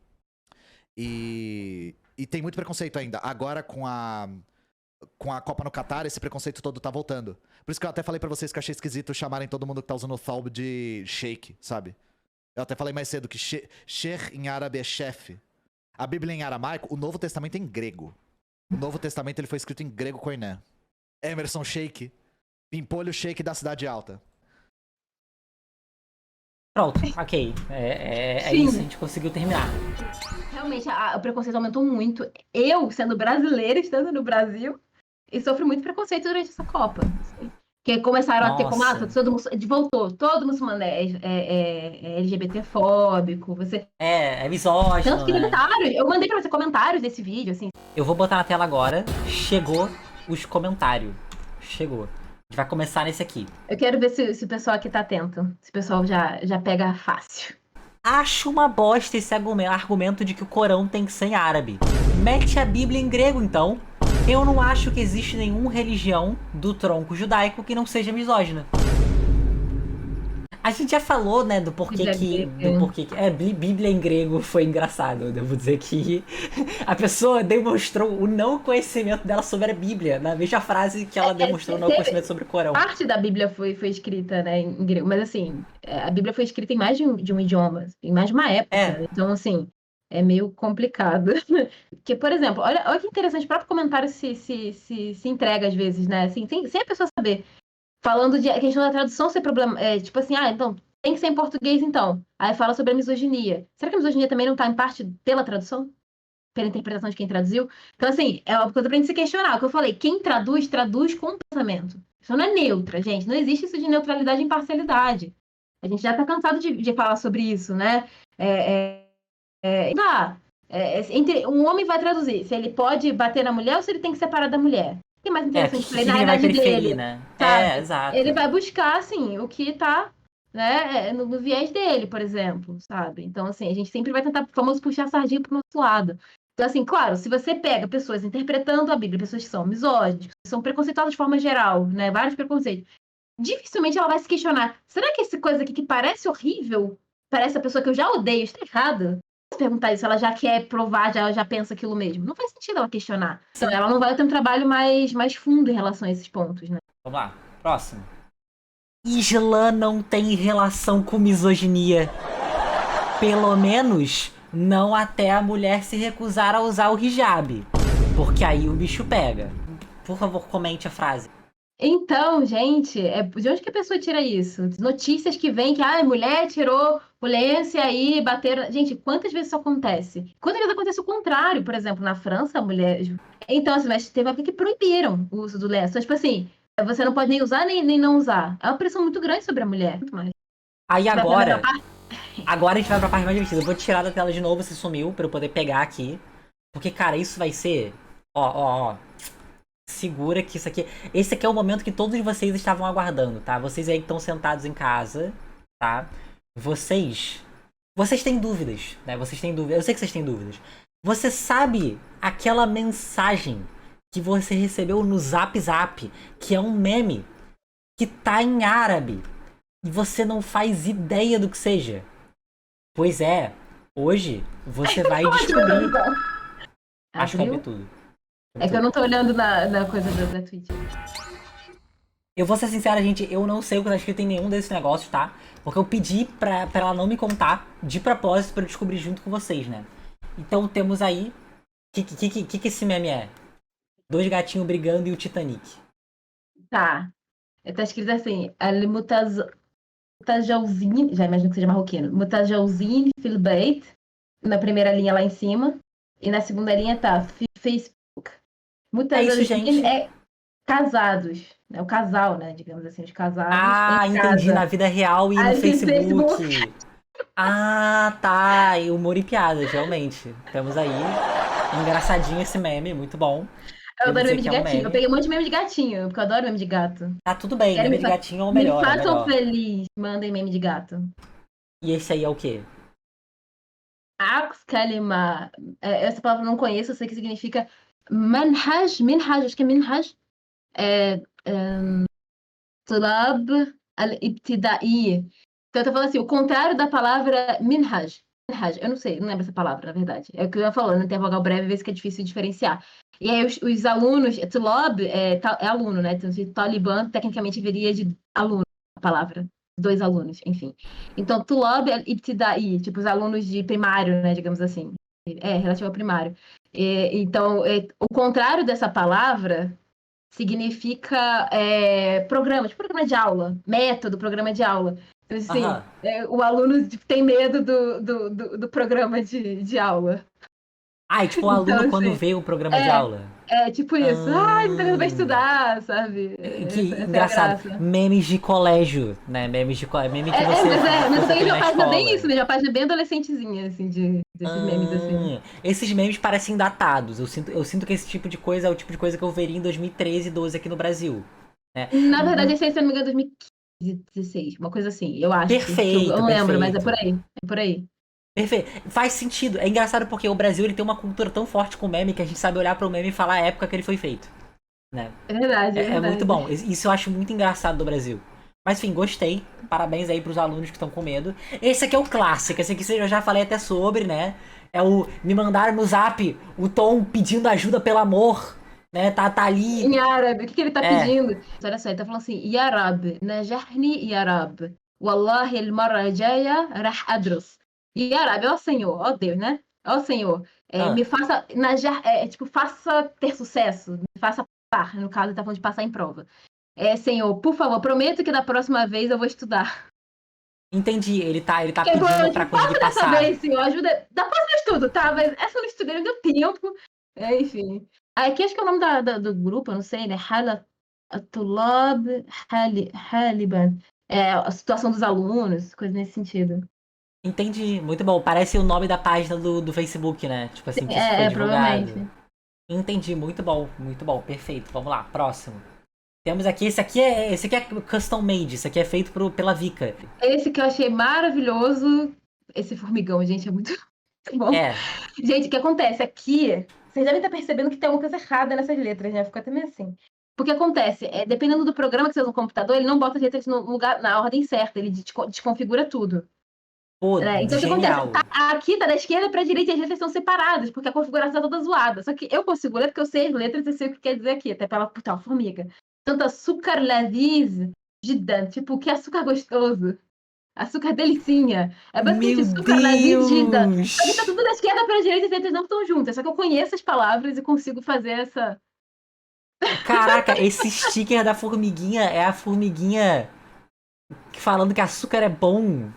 E tem muito preconceito ainda. Agora com a Copa no Catar, esse preconceito todo tá voltando. Por isso que eu até falei pra vocês que eu achei esquisito chamarem todo mundo que tá usando o thawb de sheik, sabe? Eu até falei mais cedo que sheikh em árabe é chefe. A Bíblia em aramaico, o Novo Testamento é em grego. O Novo Testamento ele foi escrito em grego koiné. Emerson Sheik. Pimpolho Sheik da Cidade Alta. Pronto, ok. É Sim. isso, a gente conseguiu terminar. Realmente, o preconceito aumentou muito. Eu, sendo brasileira, estando no Brasil, e sofri muito preconceito durante essa Copa. Que começaram a ter como, voltou, todo muçulmano é LGBT-fóbico, você... É misógino, Tanto que né? comentários, eu mandei pra você comentários desse vídeo, assim. Eu vou botar na tela agora. Chegou os comentários. Chegou. A gente vai começar nesse aqui. Eu quero ver se o pessoal aqui tá atento. Se o pessoal já pega fácil. Acho uma bosta esse argumento de que o Corão tem que ser em árabe. Mete a Bíblia em grego, então. Eu não acho que existe nenhuma religião do tronco judaico que não seja misógina. A gente já falou, né, do porquê que... Bíblia em grego foi engraçado. Eu devo dizer que a pessoa demonstrou o não conhecimento dela sobre a Bíblia na mesma frase que ela demonstrou o não conhecimento sobre o Corão. Parte da Bíblia foi escrita, né, em grego. Mas, assim, a Bíblia foi escrita em mais de um idioma. Em mais de uma época. Então, assim, é meio complicado. Porque, por exemplo, olha que interessante. O próprio comentário se entrega às vezes, né? Assim, sem a pessoa saber. Falando de a questão da tradução ser problema. Tipo assim, então, tem que ser em português, então. Aí fala sobre a misoginia. Será que a misoginia também não está em parte pela tradução? Pela interpretação de quem traduziu? Então, assim, é uma coisa pra gente se questionar. O que eu falei, quem traduz com pensamento. Isso não é neutra, gente. Não existe isso de neutralidade e imparcialidade. A gente já tá cansado de falar sobre isso, né? Um homem vai traduzir se ele pode bater na mulher ou se ele tem que separar da mulher. O que é mais interessante pra ele na realidade dele? Né? Sabe? Exato. Ele vai buscar, assim, o que tá, né, no viés dele, por exemplo, sabe? Então, assim, a gente sempre vai tentar, famoso, puxar a sardinha pro nosso lado. Então, assim, claro, se você pega pessoas interpretando a Bíblia, pessoas que são misóginas, que são preconceituosas de forma geral, né, vários preconceitos, dificilmente ela vai se questionar, será que essa coisa aqui que parece horrível, parece a pessoa que eu já odeio, está errada? Se perguntar isso, ela já quer provar, já pensa aquilo mesmo. Não faz sentido ela questionar. Então, ela não vai ter um trabalho mais fundo em relação a esses pontos, né? Vamos lá, próximo. Islã não tem relação com misoginia. Pelo menos, não até a mulher se recusar a usar o hijab. Porque aí o bicho pega. Por favor, comente a frase. Então, gente, de onde que a pessoa tira isso? Notícias que vêm que a mulher tirou o lenço e aí bateram. Gente, quantas vezes isso acontece? Quantas vezes acontece o contrário? Por exemplo, na França, a mulher. Então, assim, mas teve uma época que proibiram o uso do lenço. Então, tipo assim, você não pode nem usar nem não usar. É uma pressão muito grande sobre a mulher. Aí agora a gente vai pra parte mais divertida. Eu vou tirar da tela de novo, se sumiu, pra eu poder pegar aqui. Porque, cara, isso vai ser... Ó. Segura que isso aqui... Esse aqui é o momento que todos vocês estavam aguardando, tá? Vocês aí que estão sentados em casa, tá? Vocês têm dúvidas, né? Vocês têm dúvidas. Eu sei que vocês têm dúvidas. Você sabe aquela mensagem que você recebeu no Zap Zap, que é um meme, que tá em árabe, e você não faz ideia do que seja? Pois é, hoje você vai descobrir. Acho que vai ver tudo. É que eu não tô olhando na coisa da Twitch. Eu vou ser sincera, gente, eu não sei o que tá escrito em nenhum desses negócios, tá? Porque eu pedi pra ela não me contar de propósito pra eu descobrir junto com vocês, né? Então temos aí... O que esse meme é? 2 gatinhos brigando e o Titanic. Tá. Tá escrito assim, Mutajalzine, já imagino que seja marroquino, Mutajalzine fil beit, na primeira linha lá em cima, e na segunda linha tá Facebook. É isso, gente. É casados, é o casal, né, digamos assim, os casados Ah, em entendi, casa. na vida real e no Aí, Facebook. Ah, tá, e humor e piadas, realmente. Temos aí, engraçadinho esse meme, muito bom. Eu Devo adoro dizer meme de que é um gatinho. meme. Eu peguei um monte de meme de gatinho, porque eu adoro meme de gato. Tá tudo bem, Querem meme me de gatinho é o Me melhor, é o façam melhor. feliz, mandem meme de gato. E esse aí é o quê? Aks kalima, essa palavra eu não conheço, eu sei que significa manhaj, acho que é minhaj, طلاب الابتدائي. Então eu tô falando assim, o contrário da palavra minhaj. Minhaj, eu não sei, não lembro essa palavra, na verdade. É o que eu ia falando, no vogal breve, às vezes que é difícil de diferenciar. E aí os alunos, tulab é aluno, né? Então, Talibã, tecnicamente, viria de aluno, a palavra. 2 alunos, enfim. Então, tulab ibtidai, tipo, os alunos de primário, né? Digamos assim. Relativo ao primário. Então, o contrário dessa palavra significa programa, tipo programa de aula, método, programa de aula. Então, assim, o aluno tem medo do programa de aula. Ah, é tipo um aluno Então, quando assim, vê o programa de aula. É tipo isso. Ai, não tá vendo pra estudar, sabe? Que Essa engraçado. é a graça. Memes de colégio, né? Memes de colégio. Meme que você Mas você daí tem já na página bem escola. isso, né? Já página bem adolescentezinha, assim, desses memes, assim. Esses memes parecem datados. Eu sinto que esse tipo de coisa é o tipo de coisa que eu veria em 2013 e 12 aqui no Brasil. Na verdade, esse aí, se eu não me engano, 2015, 16, uma coisa assim, eu acho. Perfeito, Eu não lembro, mas é perfeito. por aí. É por aí. Perfeito. Faz sentido. É engraçado porque o Brasil ele tem uma cultura tão forte com meme que a gente sabe olhar pro meme e falar a época que ele foi feito. Né? É verdade, é É muito verdade. bom. Isso eu acho muito engraçado do Brasil. Mas enfim, gostei. Parabéns aí pros alunos que estão com medo. Esse aqui é o clássico. Esse aqui eu já falei até sobre, né? É o me mandaram no zap o Tom pedindo ajuda pelo amor. Né? Tá ali. Em árabe, o que ele tá É. pedindo? Olha só, ele tá falando assim: Ya Rab, najahni Ya Rab. Wallahi al-marra jaya rah adrus. Ya Rab, ó Senhor, ó Deus, né? Ó Senhor, Ah, me faça, tipo, faça ter sucesso, me faça passar. No caso, ele tá falando de passar em prova. Senhor, por favor, prometo que da próxima vez eu vou estudar. entendi. Ele tá Que é pedindo bom, pra tipo, conseguir passa dessa passar. vez, senhor, ajuda. Da próxima eu estudo, tá? Mas essa eu não estudei, não deu tempo. Enfim. Aqui acho que é o nome do grupo, eu não sei, né? Tulab Haliban. É, a situação dos alunos, coisa nesse sentido. Entendi. Muito bom. Parece o nome da página do Facebook, né? Tipo assim, que isso foi divulgado. Provavelmente. Entendi. Muito bom. Muito bom. Perfeito. Vamos lá. Próximo. Temos aqui, esse aqui é custom made, esse aqui é feito pela Vika. Esse que eu achei maravilhoso. Esse formigão, gente, é muito bom. É, Gente, o que acontece? Aqui, vocês devem estar percebendo que tem alguma coisa errada nessas letras, né? Ficou até meio assim. Porque acontece, dependendo do programa que você usa no computador, ele não bota as letras no lugar, na ordem certa, ele desconfigura tudo. pô, Né? Então, o que acontece? genial. Aqui tá da esquerda para a direita e as letras são separadas, porque a configuração tá toda zoada. Só que eu consigo ler porque eu sei as letras e sei o que quer dizer aqui, até pela puta, formiga. Tanto açúcar laziz, jiddan, tipo, que açúcar gostoso. Açúcar delicinha. É basicamente Meu açúcar laziz, jiddan. Só que tá Deus! tudo da esquerda para a direita e as letras não estão juntas. Só que eu conheço as palavras e consigo fazer essa. Caraca, esse sticker da formiguinha é a formiguinha falando que açúcar é bom.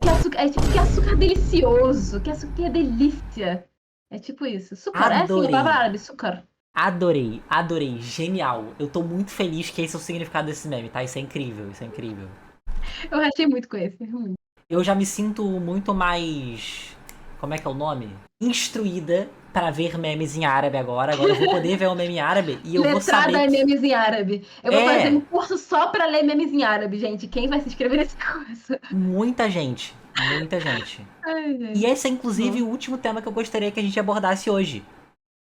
Que açúcar, é tipo, que açúcar delicioso, que açúcar é delícia. É tipo isso. Açúcar, é assim, a palavra Adorei, árabe, açúcar. adorei, adorei, genial. Eu tô muito feliz que esse é o significado desse meme, tá? Isso é incrível, isso é incrível. Eu achei muito com esse. Muito. Eu já me sinto muito mais. Como é que é o nome? Instruída pra ver memes em árabe agora. Agora eu vou poder ver um meme em árabe e eu vou saber Letrada em que. memes em árabe. Eu vou fazer É, um curso só pra ler memes em árabe, gente. Quem vai se inscrever nesse curso? muita gente. Muita gente. Ai, E gente. esse é inclusive o último tema que eu gostaria que a gente abordasse hoje.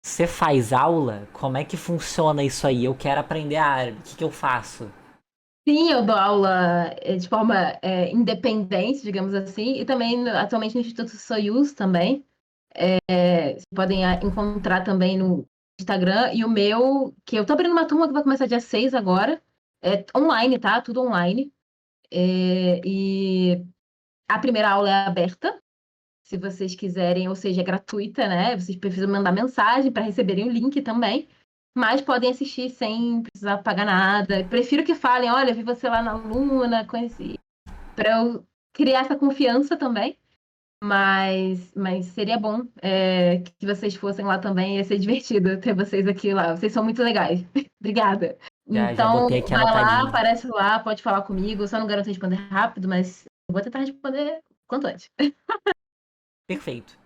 Você faz aula? Como é que funciona isso aí? Eu quero aprender árabe. O que, que eu faço? Sim, eu dou aula de forma independente, digamos assim, e também atualmente no Instituto Soyuz também. Vocês podem encontrar também no Instagram. E o meu, que eu tô abrindo uma turma que vai começar dia 6 agora. É online, tá? Tudo online. E a primeira aula é aberta, se vocês quiserem, ou seja, é gratuita, né? Vocês precisam mandar mensagem para receberem o link também. Mas podem assistir sem precisar pagar nada. Prefiro que falem, olha, vi você lá na Luna, conheci. Para eu criar essa confiança também. Mas seria bom que vocês fossem lá também, ia ser divertido ter vocês aqui lá. Vocês são muito legais. Obrigada. Já Então, botei aqui vai lá, anotadinho. aparece lá, pode falar comigo. Eu só não garanto responder rápido, mas eu vou tentar responder quanto antes. Perfeito.